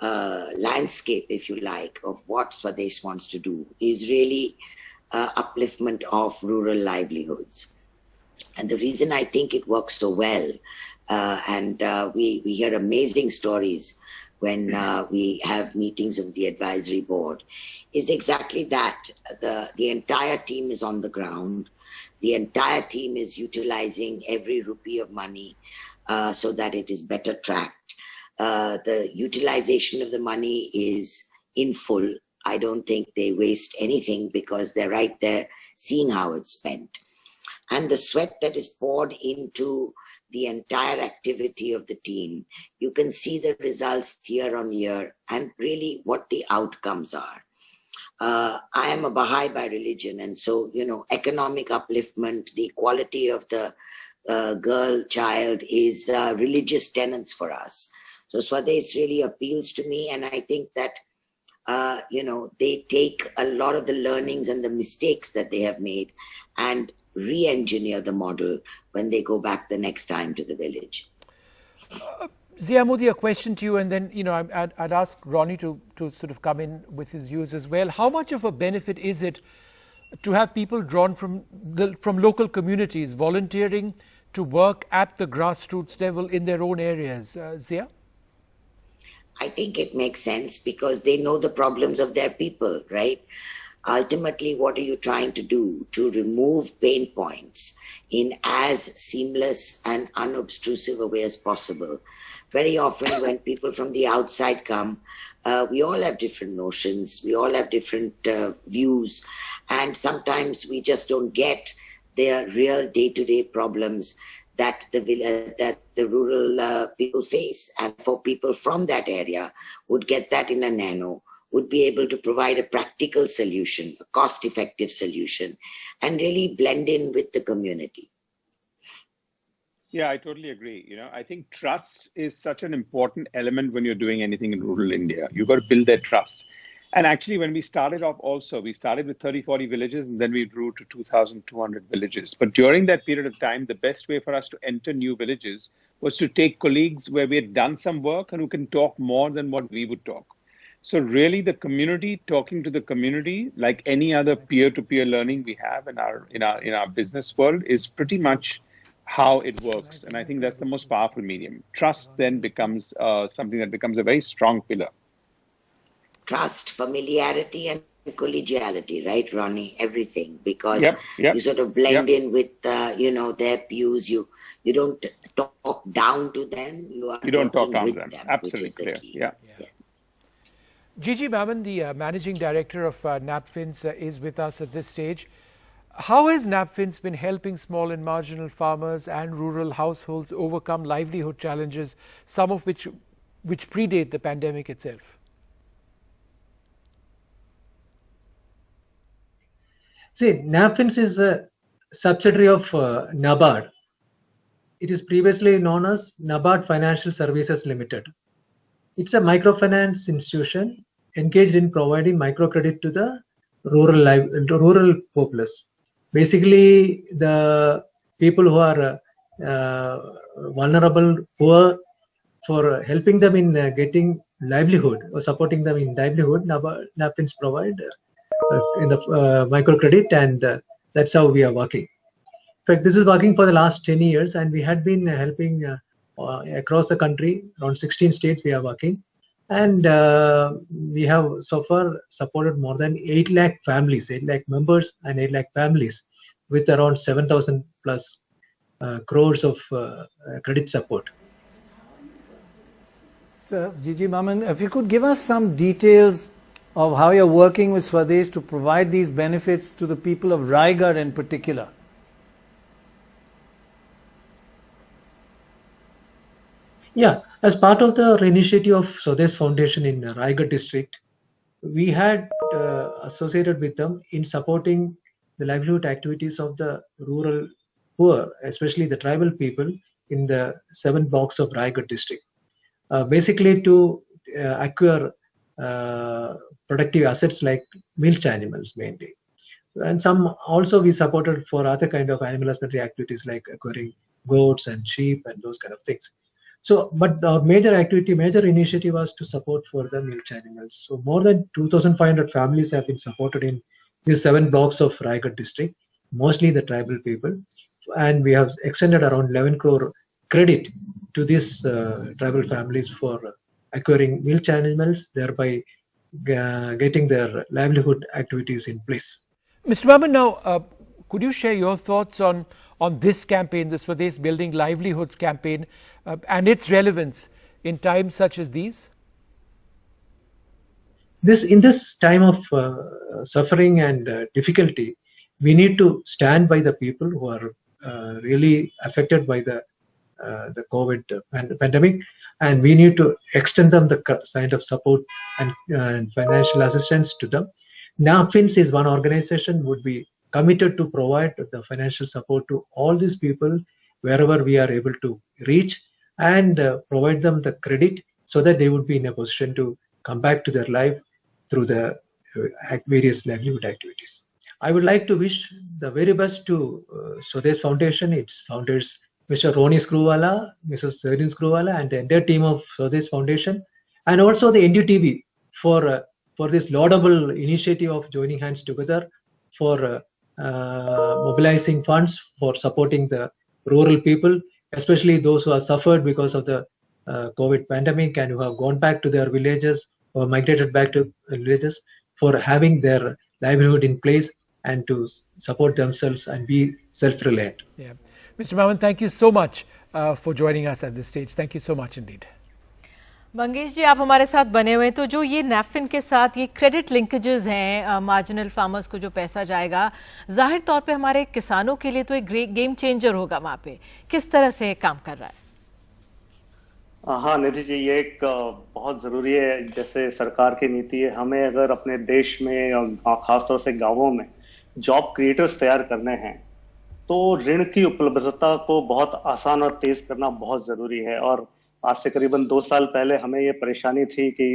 Speaker 3: landscape, if you like, of what Swades wants to do is really upliftment of rural livelihoods. And the reason I think it works so well, and we hear amazing stories when we have meetings of the advisory board, is exactly that. The entire team is on the ground. The entire team is utilizing every rupee of money so that it is better tracked. The utilization of the money is in full. I don't think they waste anything because they're right there seeing how it's spent. And the sweat that is poured into the entire activity of the team, you can see the results year on year and really what the outcomes are. I am a Baha'i by religion, and so, you know, economic upliftment, the equality of the girl child is religious tenets for us. So Swades really appeals to me, and I think that, you know, they take a lot of the learnings and the mistakes that they have made and re-engineer the model when they go back the next time to the village.
Speaker 4: Zia Modi, a question to you, and then, you know, I'd ask Ronnie to sort of come in with his views as well. How much of a benefit is it to have people drawn from local communities volunteering to work at the grassroots level in their own areas? Zia?
Speaker 3: I think it makes sense because they know the problems of their people, right? Ultimately, what are you trying to do? To remove pain points in as seamless and unobtrusive a way as possible. Very often when people from the outside come, we all have different notions, we all have different views, and sometimes we just don't get their real day-to-day problems that the rural people face. And for people from that area would get that in a nano, would be able to provide a practical solution, a cost-effective solution, and really blend in with the community.
Speaker 8: Yeah, I totally agree. You know, I think trust is such an important element when you're doing anything in rural India. You've got to build that trust. And actually, when we started off also, we started with 30, 40 villages, and then we grew to 2,200 villages. But during that period of time, the best way for us to enter new villages was to take colleagues where we had done some work and who can talk more than what we would talk. So really the community talking to the community, like any other peer-to-peer learning we have in our business world, is pretty much how it works. And I think that's the most powerful medium. Trust then becomes something that becomes a very strong pillar.
Speaker 3: Trust, familiarity, and collegiality, right, Ronnie? Everything, because you sort of blend in with, you know, their views. You don't talk down to them. You don't
Speaker 8: talk down to them. Absolutely clear. Yeah.
Speaker 4: Gigi Mammon, the Managing Director of NAPFINS, is with us at this stage. How has NAPFINS been helping small and marginal farmers and rural households overcome livelihood challenges, some of which predate the pandemic itself?
Speaker 22: See, NAPFINS is a subsidiary of NABARD. It is previously known as NABARD Financial Services Limited. It's a microfinance institution engaged in providing microcredit to the rural populace. Basically, the people who are vulnerable, poor, for helping them in getting livelihood or supporting them in livelihood, NAPFINS provide in the microcredit, and that's how we are working. In fact, this is working for the last 10 years, and we had been helping across the country, around 16 states we are working. And we have so far supported more than 8 lakh families, 8 lakh members and 8 lakh families with around 7,000 plus crores of credit support.
Speaker 6: So, Gigi Mammon, if you could give us some details of how you're working with Swades to provide these benefits to the people of Raigad in particular?
Speaker 22: Yeah, as part of the initiative of Swades Foundation in Raigad district, we had associated with them in supporting the livelihood activities of the rural poor, especially the tribal people in the 7 blocks of Raigad district. Basically to acquire productive assets like milch animals mainly. And some also we supported for other kind of animal husbandry activities like acquiring goats and sheep and those kind of things. So, but our major initiative was to support for the milch animals. So more than 2,500 families have been supported in these 7 blocks of Raigad district, mostly the tribal people. And we have extended around 11 crore credit to these tribal families for acquiring milch animals, thereby getting their livelihood activities in place.
Speaker 4: Mr. Maman, now, could you share your thoughts on this campaign, the Swades Building Livelihoods campaign, and its relevance in times such as these?
Speaker 22: In this time of suffering and difficulty, we need to stand by the people who are really affected by the COVID pandemic, and we need to extend them the kind of support and financial assistance to them. NAFINS is one organization would be committed to provide the financial support to all these people wherever we are able to reach, and provide them the credit so that they would be in a position to come back to their life through the various livelihood activities. I would like to wish the very best to Swades Foundation, its founders, Mr. Ronnie Screwvala, Mrs. Irene Screwvala, and the entire team of Swades Foundation, and also the NDTV for this laudable initiative of joining hands together for mobilizing funds for supporting the rural people, especially those who have suffered because of the COVID pandemic and who have gone back to their villages or migrated back to villages, for having their livelihood in place and to support themselves and be self-reliant.
Speaker 4: Yeah. Mr. Maman, thank you so much for joining us at this stage. Thank you so much indeed.
Speaker 5: Mangesh ji, आप हमारे साथ बने हुए हैं, तो जो ये नैफिन के साथ ये क्रेडिट लिंकेजेस हैं, मार्जिनल फार्मर्स को जो पैसा जाएगा, जाहिर तौर पे हमारे किसानों के लिए तो एक गेम चेंजर होगा वहाँ पे। किस तरह से काम कर रहा है?
Speaker 2: हाँ निधि जी, ये एक बहुत जरूरी है। जैसे सरकार की नीति है, हमें अगर अपने देश में खासतौर से गाँवों में जॉब क्रिएटर्स तैयार करने हैं तो ऋण की उपलब्धता को बहुत आसान और तेज करना बहुत जरूरी है। और आज से करीबन 2 साल पहले हमें ये परेशानी थी कि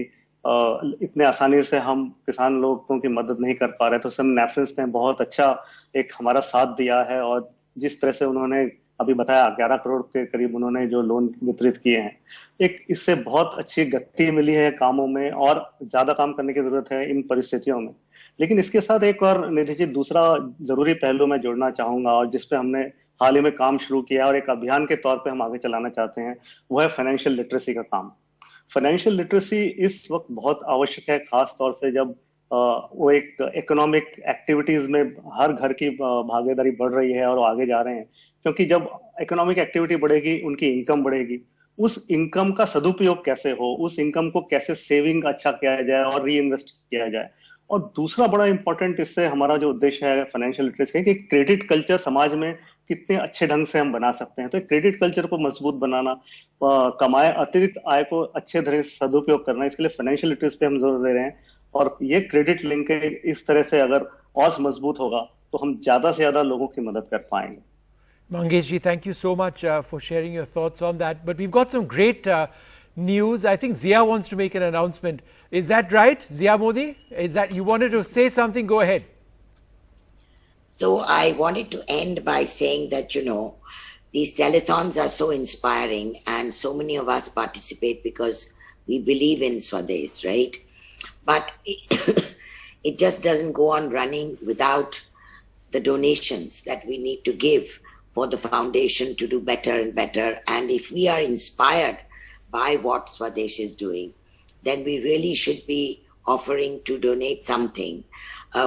Speaker 2: इतने आसानी से हम किसान लोगों की मदद नहीं कर पा रहे, तो सब नैफिन्स ने बहुत अच्छा एक हमारा साथ दिया है। और जिस तरह से उन्होंने अभी बताया 11 करोड़ के करीब उन्होंने जो लोन वितरित किए हैं, एक इससे बहुत अच्छी गति मिली है कामों में और ज्यादा काम करने की जरूरत है इन परिस्थितियों में। लेकिन इसके साथ एक और निधि जी दूसरा जरूरी पहलू मैं जोड़ना चाहूंगा और जिसपे हमने हाल ही में काम शुरू किया और एक अभियान के तौर पे हम आगे चलाना चाहते हैं, वो है फाइनेंशियल लिटरेसी का काम। फाइनेंशियल लिटरेसी इस वक्त बहुत आवश्यक है, खास तौर से जब वो एक इकोनॉमिक एक्टिविटीज में हर घर की भागीदारी बढ़ रही है और वो आगे जा रहे हैं। क्योंकि जब इकोनॉमिक एक्टिविटी बढ़ेगी, उनकी इनकम बढ़ेगी, उस इनकम का सदुपयोग कैसे हो, उस इनकम को कैसे सेविंग अच्छा किया जाए और री इन्वेस्ट किया जाए। और दूसरा बड़ा इंपॉर्टेंट इससे हमारा जो उद्देश्य है फाइनेंशियल लिटरेसी है कि क्रेडिट कल्चर समाज में कितने अच्छे ढंग से हम बना सकते हैं। तो क्रेडिट कल्चर को मजबूत बनाना, कमाए अतिरिक्त आय को अच्छे तरह से सदुपयोग करना, इसके लिए फाइनेंशियल लिटरेसी पे हम जोर दे रहे हैं। और ये क्रेडिट लिंकेज इस तरह से अगर और मजबूत होगा तो हम ज्यादा से ज्यादा लोगों की मदद कर पाएंगे।
Speaker 4: Mangesh ji, thank you so much for sharing your thoughts on that. But we've got some great news. I think Zia wants to make an announcement. Is that right, Zia Modi? Is that you wanted to say something? Go ahead.
Speaker 3: So I wanted to end by saying that, you know, these telethons are so inspiring and so many of us participate because we believe in Swades, right? But it just doesn't go on running without the donations that we need to give for the foundation to do better and better. And if we are inspired by what Swades is doing, then we really should be offering to donate something.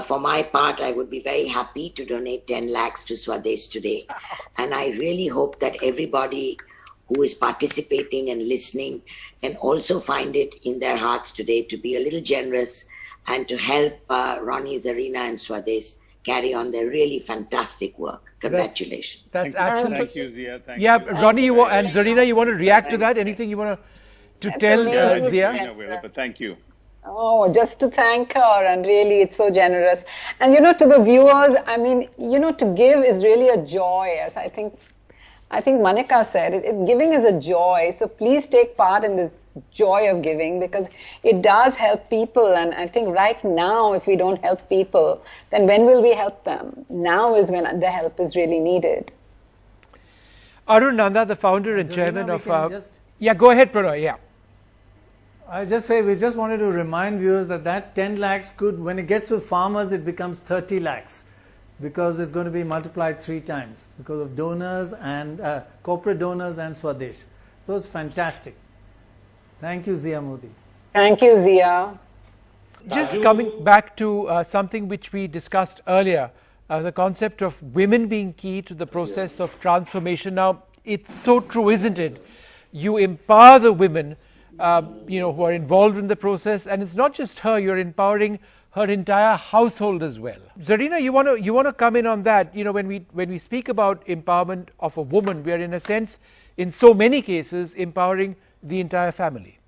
Speaker 3: For my part, I would be very happy to donate 10 lakhs to Swades today. And I really hope that everybody who is participating and listening can also find it in their hearts today to be a little generous and to help Ronnie, Zarina and Swades carry on their really fantastic work. Congratulations.
Speaker 4: That's absolutely.
Speaker 8: Thank you, Zia. Thank
Speaker 4: yeah,
Speaker 8: you.
Speaker 4: Ronnie, and Zarina, you want to react to that? Anything you want to tell Zia?
Speaker 8: Zarina will, but thank you.
Speaker 7: Oh, just to thank her, and really it's so generous. And to the viewers, I mean, to give is really a joy, as I think Manika said, giving is a joy. So please take part in this joy of giving, because it does help people. And I think right now, if we don't help people, then when will we help them? Now is when the help is really needed.
Speaker 4: Arun Nanda, the founder and chairman of... Yeah, go ahead, Pranoy. Yeah.
Speaker 6: I just say, we just wanted to remind viewers that 10 lakhs could, when it gets to farmers, it becomes 30 lakhs. Because it's going to be multiplied 3 times because of donors and corporate donors and Swades. So it's fantastic. Thank you, Zia Modi.
Speaker 7: Thank you, Zia.
Speaker 4: Just coming back to something which we discussed earlier, the concept of women being key to the process of transformation. Now, it's so true, isn't it? You empower the women, who are involved in the process, and it's not just her. You're empowering her entire household as well. Zarina, you want to come in on that? When we speak about empowerment of a woman, we are in a sense, in so many cases, empowering the entire family.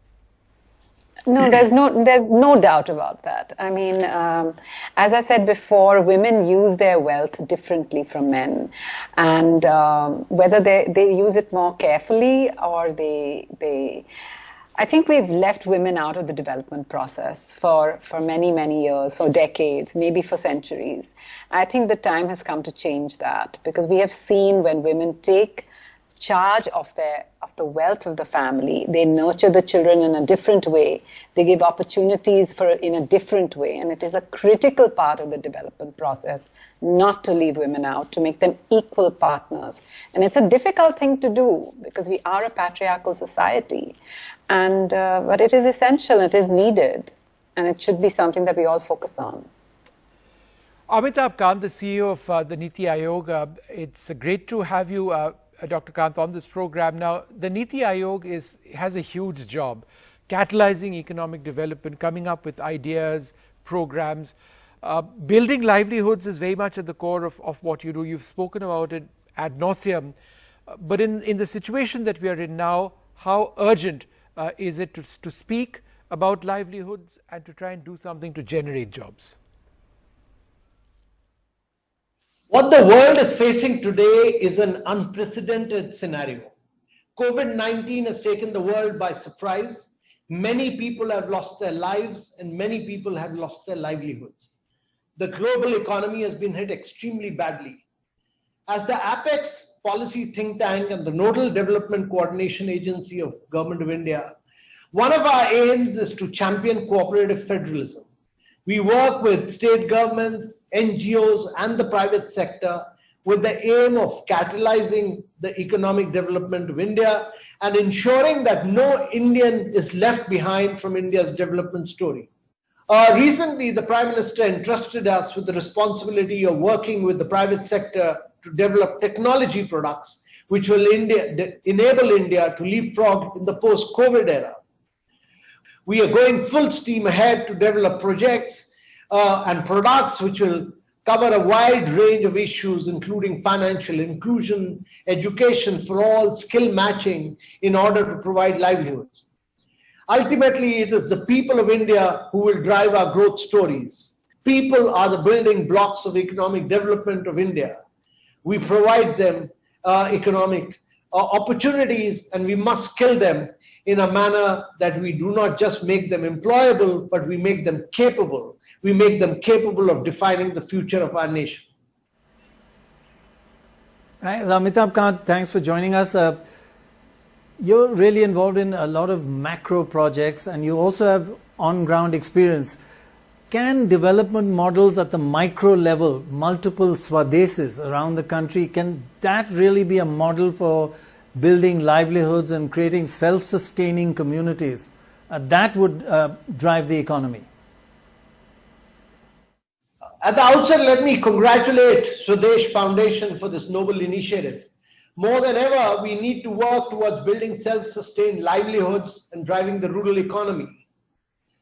Speaker 7: No, there's no doubt about that. I mean, as I said before, women use their wealth differently from men, and whether they use it more carefully or I think we've left women out of the development process for many, many years, for decades, maybe for centuries. I think the time has come to change that, because we have seen when women take charge of the wealth of the family, they nurture the children in a different way, they give opportunities in a different way, and it is a critical part of the development process not to leave women out, to make them equal partners. And it's a difficult thing to do, because we are a patriarchal society. And but it is essential, it is needed, and it should be something that we all focus on.
Speaker 4: Amitabh Kant, the CEO of the Niti Aayog, it's great to have you, Dr. Kant, on this program. Now, the Niti Aayog has a huge job, catalyzing economic development, coming up with ideas, programs. Building livelihoods is very much at the core of what you do. You've spoken about it ad nauseum. But in the situation that we are in now, how urgent is it to speak about livelihoods and to try and do something to generate jobs?
Speaker 9: What the world is facing today is an unprecedented scenario. COVID-19 has taken the world by surprise. Many people have lost their lives and many people have lost their livelihoods. The global economy has been hit extremely badly. As the Apex policy think tank and the nodal development coordination agency of Government of India, one of our aims is to champion cooperative federalism. We work with state governments, NGOs and the private sector with the aim of catalyzing the economic development of India and ensuring that no Indian is left behind from India's development story. Recently, the Prime Minister entrusted us with the responsibility of working with the private sector to develop technology products which will enable India to leapfrog in the post-COVID era. We are going full steam ahead to develop projects and products which will cover a wide range of issues, including financial inclusion, education for all, skill matching, in order to provide livelihoods. Ultimately, it is the people of India who will drive our growth stories. People are the building blocks of economic development of India. We provide them economic opportunities, and we must skill them in a manner that we do not just make them employable, but we make them capable. We make them capable of defining the future of our nation.
Speaker 6: Thanks, Amitabh Kant, thanks for joining us. You're really involved in a lot of macro projects and you also have on-ground experience. Can development models at the micro level, multiple Swadeses around the country, can that really be a model for building livelihoods and creating self-sustaining communities? That would drive the economy.
Speaker 9: At the outset, let me congratulate Swadesh Foundation for this noble initiative. More than ever, we need to work towards building self-sustained livelihoods and driving the rural economy.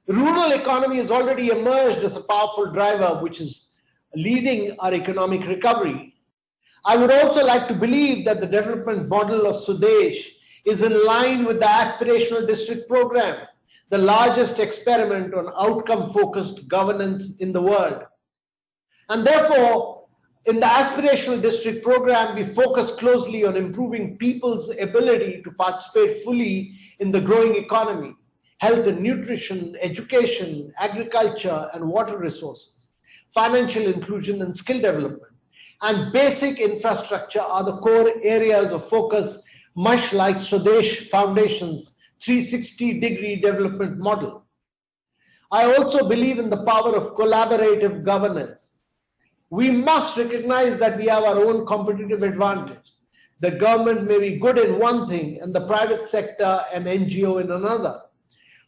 Speaker 9: The rural economy has already emerged as a powerful driver which is leading our economic recovery. I would also like to believe that the development model of Swadesh is in line with the aspirational district program, the largest experiment on outcome-focused governance in the world. And therefore, in the aspirational district program, we focus closely on improving people's ability to participate fully in the growing economy, health and nutrition, education, agriculture and water resources, financial inclusion and skill development, and basic infrastructure are the core areas of focus, much like Swadesh Foundation's 360-degree development model. I also believe in the power of collaborative governance. We must recognize that we have our own competitive advantage. The government may be good in one thing and the private sector and NGO in another.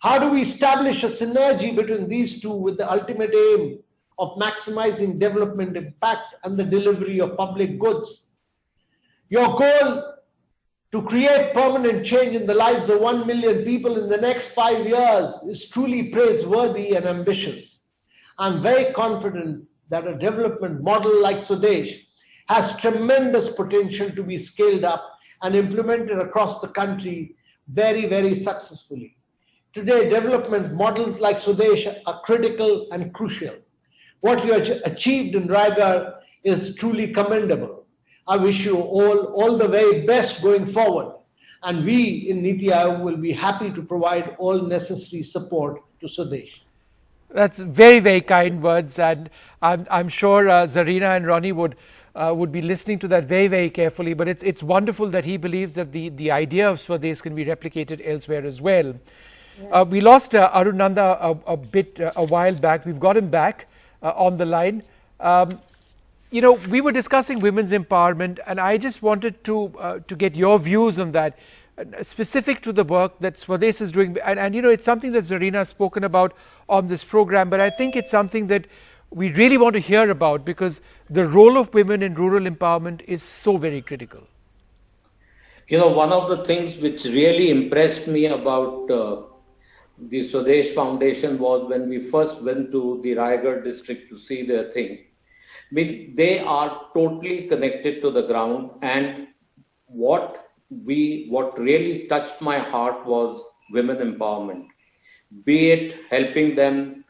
Speaker 9: How do we establish a synergy between these two with the ultimate aim of maximizing development impact and the delivery of public goods? Your goal to create permanent change in the lives of 1 million people in the next 5 years is truly praiseworthy and ambitious. I'm very confident that a development model like Swadesh has tremendous potential to be scaled up and implemented across the country very, very successfully. Today, development models like Swadesh are critical and crucial. What you have achieved in Raigad is truly commendable. I wish you all the very best going forward. And we in Niti Aayog will be happy to provide all necessary support to Swadesh.
Speaker 4: That's very, very kind words, and I'm sure Zarina and Ronnie would be listening to that very, very carefully. But it's wonderful that he believes that the idea of Swades can be replicated elsewhere as well. Yeah. We lost Arunanda a while back. We've got him back on the line. You know, we were discussing women's empowerment, and I just wanted to get your views on that, specific to the work that Swades is doing. And you know, it's something that Zarina has spoken about on this program, but I think it's something that we really want to hear about, because the role of women in rural empowerment is so very critical.
Speaker 10: You know, one of the things which really impressed me about the Swades Foundation was when we first went to the Raigad district to see their thing. I mean, they are totally connected to the ground, and what really touched my heart was women empowerment. Be it helping them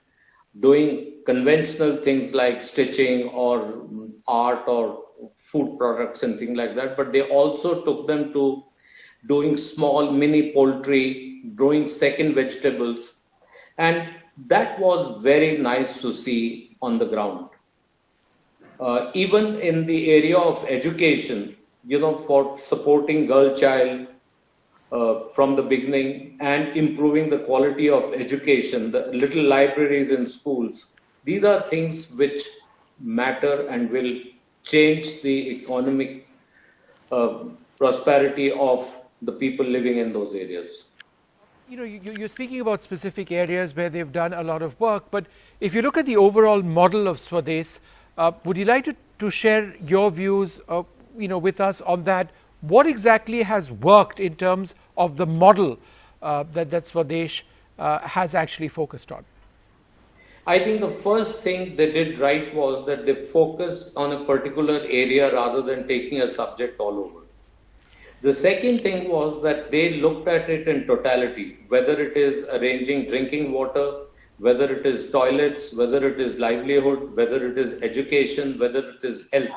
Speaker 10: doing conventional things like stitching or art or food products and things like that, but they also took them to doing small mini poultry, growing second vegetables, and that was very nice to see on the ground. Even in the area of education, you know, for supporting girl child from the beginning and improving the quality of education, the little libraries in schools, these are things which matter and will change the economic prosperity of the people living in those areas.
Speaker 4: You know, you're speaking about specific areas where they've done a lot of work, but if you look at the overall model of Swades, would you like to share your views with us on that? What exactly has worked in terms of the model that Swades has actually focused on?
Speaker 10: I think the first thing they did right was that they focused on a particular area rather than taking a subject all over. The second thing was that they looked at it in totality, whether it is arranging drinking water, whether it is toilets, whether it is livelihood, whether it is education, whether it is health.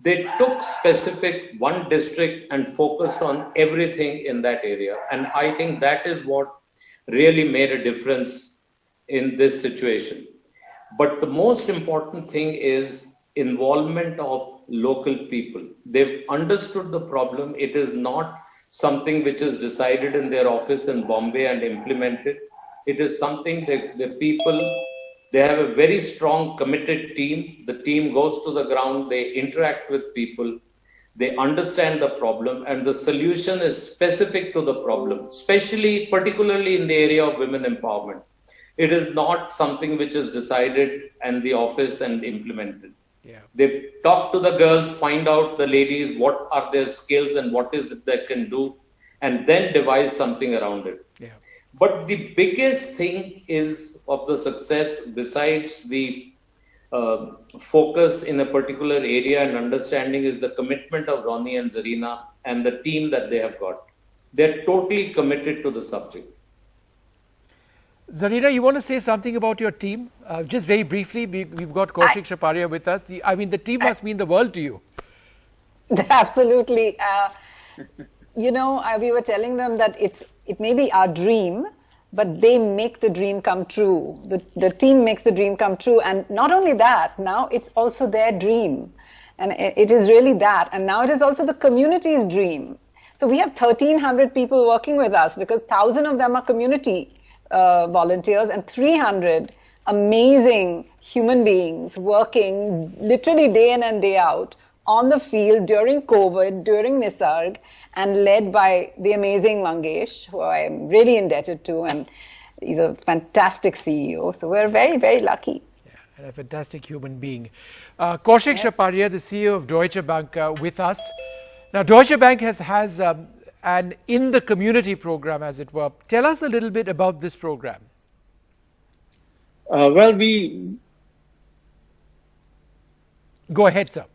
Speaker 10: They took specific one district and focused on everything in that area. And I think that is what really made a difference in this situation. But the most important thing is involvement of local people. They've understood the problem. It is not something which is decided in their office in Bombay and implemented. It is something that the people, they have a very strong committed team. The team goes to the ground, they interact with people, they understand the problem, and the solution is specific to the problem, particularly in the area of women empowerment. It is not something which is decided in the office and implemented.
Speaker 4: Yeah.
Speaker 10: They talk to the girls, find out the ladies, what are their skills and what is it they can do, and then devise something around it.
Speaker 4: Yeah.
Speaker 10: But the biggest thing is of the success, besides the focus in a particular area and understanding, is the commitment of Ronnie and Zarina and the team that they have got. They're totally committed to the subject.
Speaker 4: Zarina, you want to say something about your team? Just very briefly, we've got Kaushik Shaparia with us. I mean, the team must mean the world to you.
Speaker 7: Absolutely. We were telling them that it may be our dream, but they make the dream come true. The team makes the dream come true. And not only that, now it's also their dream. And it is really that. And now it is also the community's dream. So we have 1,300 people working with us because 1,000 of them are community volunteers and 300 amazing human beings working literally day in and day out on the field during COVID, during Nisarg, and led by the amazing Mangesh, who I am really indebted to, and he's a fantastic CEO. So we're very, very lucky.
Speaker 4: Yeah, and a fantastic human being. Kaushik Shaparia, the CEO of Deutsche Bank, with us. Now, Deutsche Bank has an In the Community program, as it were. Tell us a little bit about this program.
Speaker 11: Well,
Speaker 4: Go ahead, sir.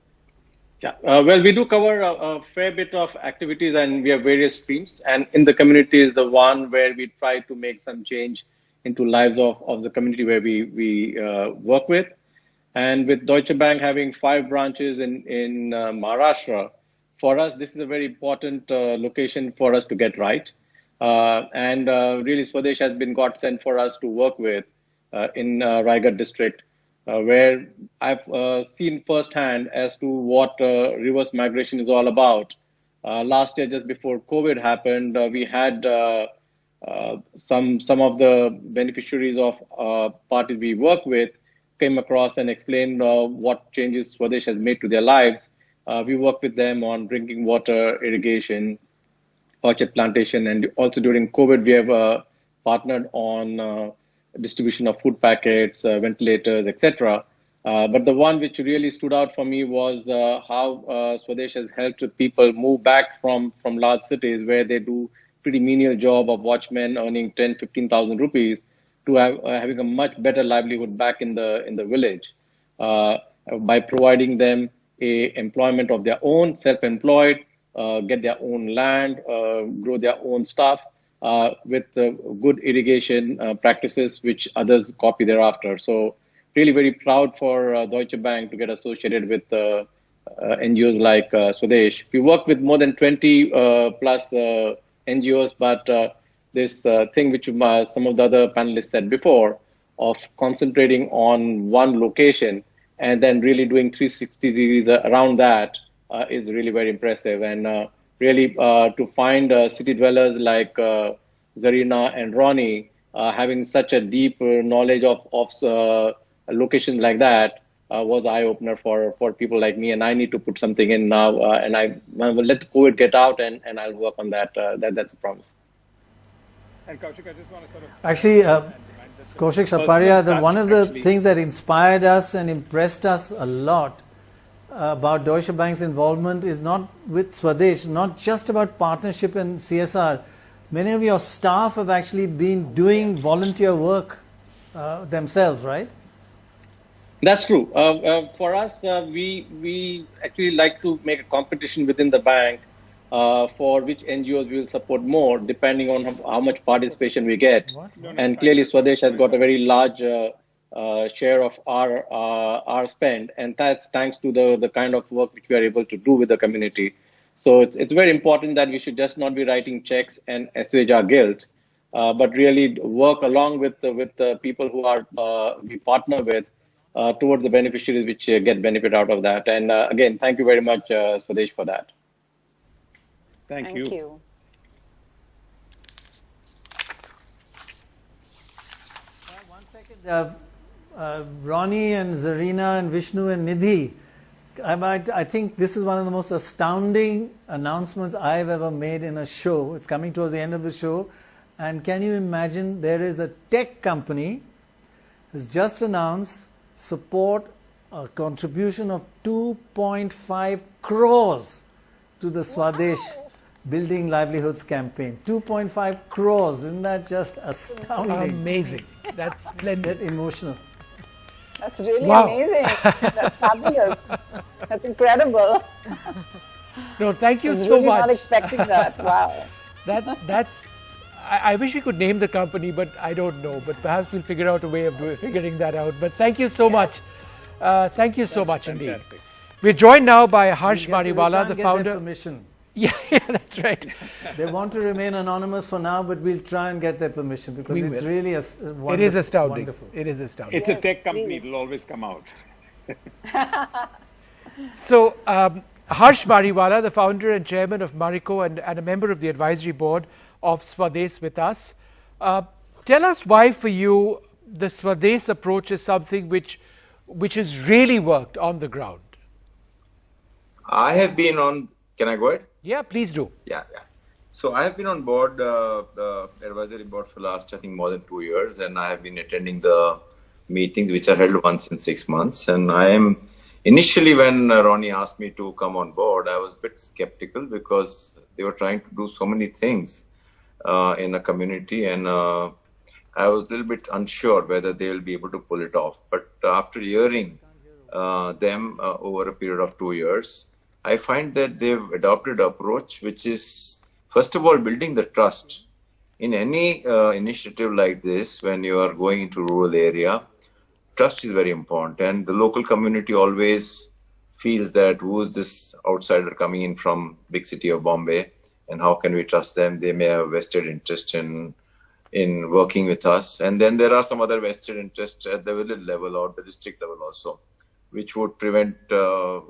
Speaker 11: Yeah, well, we do cover a fair bit of activities, and we have various streams. And In the Community is the one where we try to make some change into lives of the community where we work with. And with Deutsche Bank having 5 branches in Maharashtra, for us, this is a very important location for us to get right. And really, Swadesh has been godsend for us to work with in Raigad district, where I've seen firsthand as to what reverse migration is all about. Last year, just before COVID happened, we had some of the beneficiaries of parties we work with came across and explained what changes Swadesh has made to their lives. We work with them on drinking water, irrigation, orchard plantation, and also during COVID, we have partnered on distribution of food packets, ventilators, etc. But the one which really stood out for me was how Swadesh has helped people move back from large cities where they do pretty menial job of watchmen earning 10,000-15,000 rupees to having a much better livelihood back in the village by providing them employment of their own, self-employed, get their own land, grow their own stuff with good irrigation practices which others copy thereafter. So really very proud for Deutsche Bank to get associated with NGOs like Swadesh. We work with more than 20 plus NGOs, but this thing which some of the other panelists said before of concentrating on one location and then really doing 360 degrees around that is really very impressive. And really to find city dwellers like Zarina and Ronnie having such a deep knowledge of locations like that was eye-opener for people like me. And I need to put something in now, and well, let COVID get out, and I'll work on that. That's a promise.
Speaker 8: And Kaushik, I just want to sort of...
Speaker 6: Actually, Kaushik Shaparia, one of the things that inspired us and impressed us a lot about Deutsche Bank's involvement is not with Swadesh, not just about partnership and CSR. Many of your staff have actually been doing volunteer work themselves, right?
Speaker 11: That's true. For us, we actually like to make a competition within the bank for which NGOs we will support more, depending on how much participation we get. And clearly, Swadesh has got a very large share of our spend, and that's thanks to the kind of work which we are able to do with the community. So it's very important that we should just not be writing checks and assuage our guilt, but really work along with the people who we partner with towards the beneficiaries which get benefit out of that. And again, thank you very much, Swadesh, for that.
Speaker 8: Thank you.
Speaker 6: One second. Ronnie and Zarina and Vishnu and Nidhi, I think this is one of the most astounding announcements I've ever made in a show. It's coming towards the end of the show. And can you imagine, there is a tech company has just announced support, a contribution of 2.5 crores to the Swadesh Building Livelihoods campaign. 2.5 crores. Isn't that just astounding?
Speaker 4: Amazing. That's splendid.
Speaker 6: Get emotional.
Speaker 7: That's really
Speaker 4: Wow.
Speaker 7: amazing. That's fabulous. That's incredible.
Speaker 4: No, thank you
Speaker 7: I was
Speaker 4: so
Speaker 7: really
Speaker 4: much.
Speaker 7: not expecting that. Wow.
Speaker 4: That's. I wish we could name the company, but I don't know. But perhaps we'll figure out a way of figuring that out. But thank you so much. Thank you so much indeed. We're joined now by Harsh Mariwala, the founder.
Speaker 6: Permission.
Speaker 4: Yeah, that's right.
Speaker 6: They want to remain anonymous for now, but we'll try and get their permission because
Speaker 4: We
Speaker 6: it's
Speaker 4: will.
Speaker 6: really wonderful.
Speaker 4: It is astounding.
Speaker 6: Wonderful.
Speaker 4: It is astounding.
Speaker 8: It's a tech company. It'll always come out.
Speaker 4: So, Harsh Mariwala, the founder and chairman of Marico and a member of the advisory board of Swades with us. Tell us why for you the Swades approach is something which has really worked on the ground.
Speaker 12: I have been on, can I go ahead?
Speaker 4: Yeah, please do.
Speaker 12: Yeah. So I have been on board, the advisory board for last, I think, more than 2 years, and I have been attending the meetings which are held once in 6 months. And I am, initially when Ronnie asked me to come on board, I was a bit skeptical because they were trying to do so many things in a community, and I was a little bit unsure whether they will be able to pull it off. But after hearing them over a period of 2 years, I find that they've adopted an approach which is, first of all, building the trust. In any initiative like this, when you are going into rural area, trust is very important. And the local community always feels that who is this outsider coming in from big city of Bombay and how can we trust them? They may have vested interest in working with us. And then there are some other vested interests at the village level or the district level also, which would prevent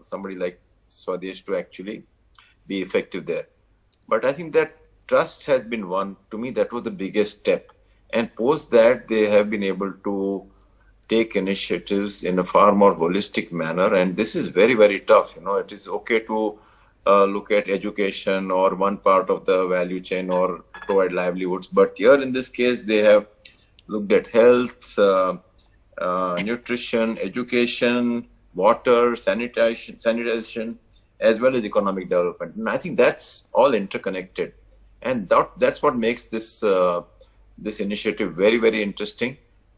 Speaker 12: somebody like Swades to actually be effective there. But I think that trust has been one. To me, that was the biggest step. And post that, they have been able to take initiatives in a far more holistic manner. And this is very, very tough. You know, it is okay to look at education or one part of the value chain or provide livelihoods. But here in this case, they have looked at health, nutrition, education, water, sanitation, as well as economic development. And I think that's all interconnected. And that's what makes this this initiative very, very interesting.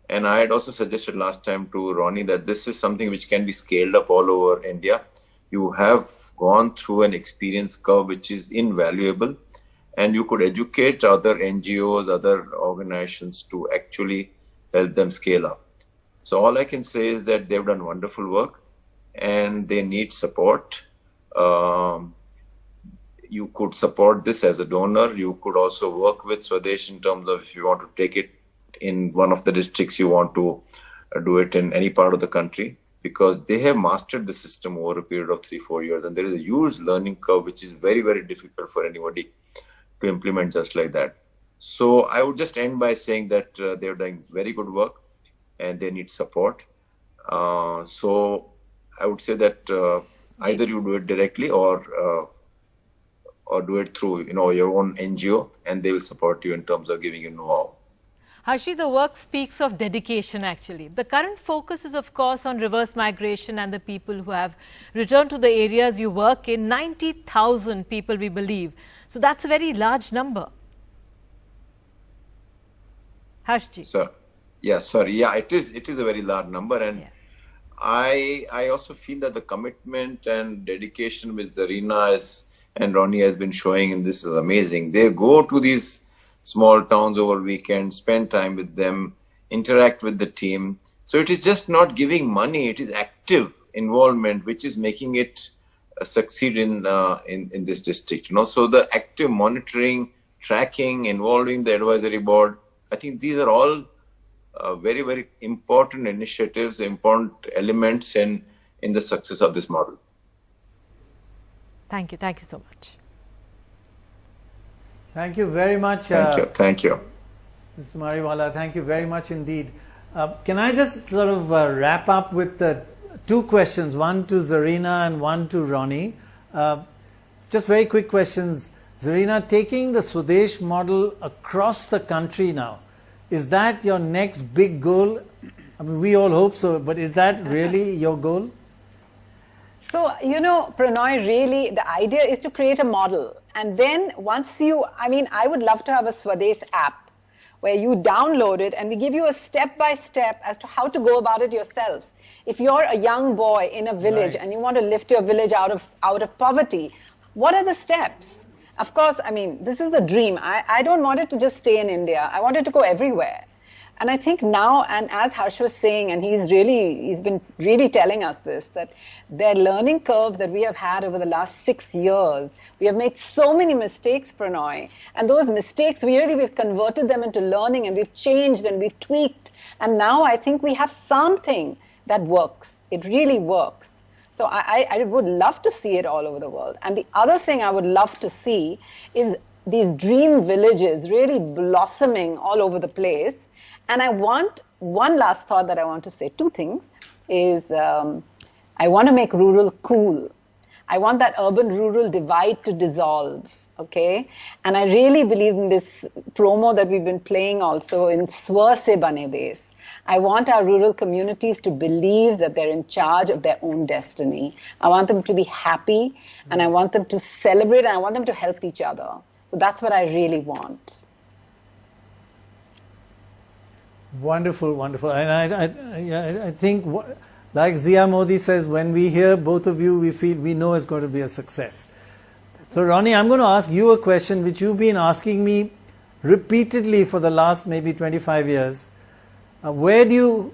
Speaker 12: And I had also suggested last time to Ronnie that this is something which can be scaled up all over India. You have gone through an experience curve which is invaluable, and you could educate other NGOs, other organizations to actually help them scale up. So all I can say is that they've done wonderful work and they need support. You could support this as a donor. You could also work with Swades in terms of if you want to take it in one of the districts, you want to do it in any part of the country, because they have mastered the system over a period of 3-4 years. And there is a huge learning curve, which is very, very difficult for anybody to implement just like that. So I would just end by saying that they're doing very good work and they need support. So I would say that either you do it directly or do it through, your own NGO, and they will support you in terms of giving you know-how.
Speaker 5: Harshi, the work speaks of dedication actually. The current focus is of course on reverse migration and the people who have returned to the areas you work in. 90,000 people, we believe. So that's a very large number. Harshji.
Speaker 12: It is a very large number, and I also feel that the commitment and dedication which Zarina and Ronnie has been showing in this is amazing. They go to these small towns over weekends, spend time with them, interact with the team. So it is just not giving money; it is active involvement, which is making it succeed in this district. So the active monitoring, tracking, involving the advisory board. I think these are all very, very important initiatives, important elements in the success of this model.
Speaker 5: Thank you. Thank you so much.
Speaker 6: Thank you very much.
Speaker 12: Thank you.
Speaker 6: Mr. Mariwala, thank you very much indeed. Can I just sort of wrap up with the two questions, one to Zarina and one to Ronnie. Just very quick questions. Zarina, taking the Swades model across the country now, is that your next big goal? I mean, we all hope so, but is that really your goal?
Speaker 7: So, Pranoy, really, the idea is to create a model. And then once you, I mean, I would love to have a Swades app where you download it and we give you a step-by-step as to how to go about it yourself. If you're a young boy in a village and you want to lift your village out of poverty, what are the steps? Of course, I mean, this is a dream. I don't want it to just stay in India. I want it to go everywhere. And I think now, and as Harsh was saying, and he's been really telling us this, that their learning curve that we have had over the last 6 years, we have made so many mistakes, Prannoy, and those mistakes, we've converted them into learning, and we've changed and we've tweaked, and now I think we have something that works. It really works. So I would love to see it all over the world. And the other thing I would love to see is these dream villages really blossoming all over the place. And I want, one last thought that I want to say, two things, is I want to make rural cool. I want that urban-rural divide to dissolve, okay? And I really believe in this promo that we've been playing also in Swa Se Bane Desh. I want our rural communities to believe that they're in charge of their own destiny. I want them to be happy, and I want them to celebrate, and I want them to help each other. So that's what I really want.
Speaker 6: Wonderful, wonderful. And I think, like Zia Modi says, when we hear both of you, we know it's going to be a success. So Ronnie, I'm going to ask you a question which you've been asking me repeatedly for the last maybe 25 years. Where do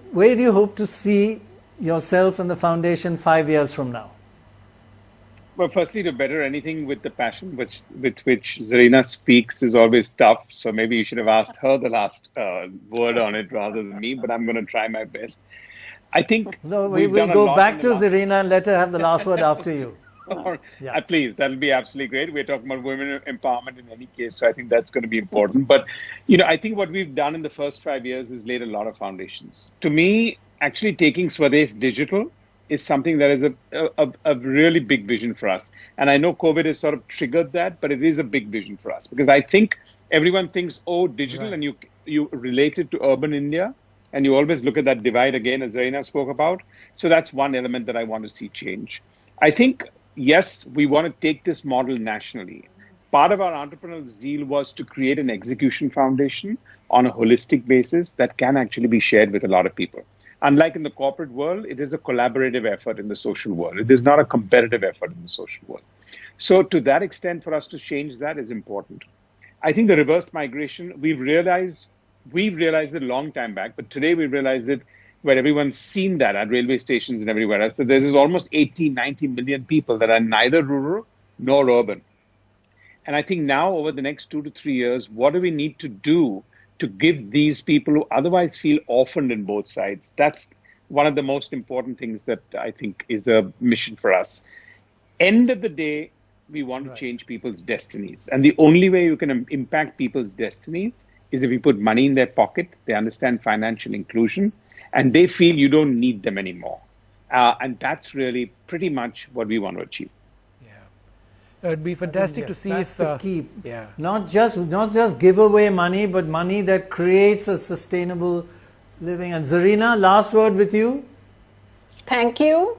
Speaker 6: you hope to see yourself and the foundation 5 years from now?
Speaker 8: Well, firstly, to better anything with the passion with which Zarina speaks is always tough. So maybe you should have asked her the last word on it rather than me, but I'm going to try my best. I think
Speaker 6: we will go back to Zarina and let her have the last word after you.
Speaker 8: Please, that'll be absolutely great. We're talking about women empowerment in any case, so I think that's going to be important. But, I think what we've done in the first 5 years is laid a lot of foundations. To me, actually taking Swades digital is something that is a really big vision for us. And I know COVID has sort of triggered that, but it is a big vision for us. Because I think everyone thinks, oh, digital, and you relate it to urban India, and you always look at that divide again, as Zarina spoke about. So that's one element that I want to see change. I think, yes, we want to take this model nationally. Part of our entrepreneurial zeal was to create an execution foundation on a holistic basis that can actually be shared with a lot of people. Unlike in the corporate world, it is a collaborative effort in the social world. It is not a competitive effort in the social world. So to that extent, for us to change that is important. I think the reverse migration, we've realized it a long time back, but today we realized it where everyone's seen that at railway stations and everywhere else. So there's almost 80, 90 million people that are neither rural nor urban. And I think now over the next 2 to 3 years, what do we need to do to give these people who otherwise feel orphaned in both sides? That's one of the most important things that I think is a mission for us. End of the day, we want to change people's destinies. And the only way you can impact people's destinies is if you put money in their pocket, they understand financial inclusion, and they feel you don't need them anymore. And that's really pretty much what we want to achieve.
Speaker 4: It'd be fantastic to see
Speaker 6: that's the key.
Speaker 4: Yeah.
Speaker 6: Not just give away money, but money that creates a sustainable living. And Zarina, last word with you.
Speaker 7: Thank you.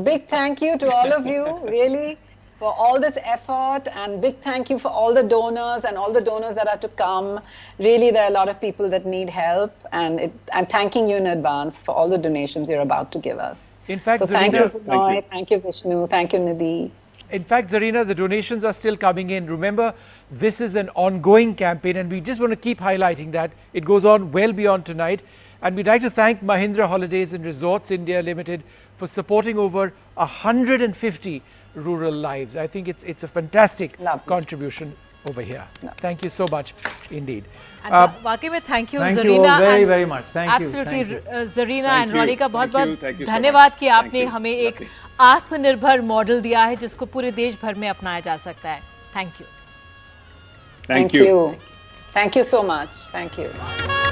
Speaker 7: Big thank you to all of you, really, for all this effort, and big thank you for all the donors and all the donors that are to come. Really, there are a lot of people that need help, and I'm thanking you in advance for all the donations you're about to give us.
Speaker 4: In fact,
Speaker 7: so thank you, Prannoy, thank you, Vishnu, thank you, Nidhi.
Speaker 4: In fact, Zarina, the donations are still coming in. Remember, this is an ongoing campaign, and we just want to keep highlighting that. It goes on well beyond tonight. And we'd like to thank Mahindra Holidays and Resorts India Limited for supporting over 150 rural lives. I think it's a fantastic contribution over here. Thank you so much indeed.
Speaker 5: वाकई में thank you
Speaker 6: Zarina.
Speaker 5: Thank you
Speaker 6: very very much. Thank you.
Speaker 5: Absolutely, Zarina and Ronnie का बहुत-बहुत धन्यवाद कि आपने हमें एक आत्मनिर्भर मॉडल दिया है जिसको पूरे देश भर में अपनाया जा सकता है. Thank you.
Speaker 8: Thank you.
Speaker 7: Thank you so much. Thank you.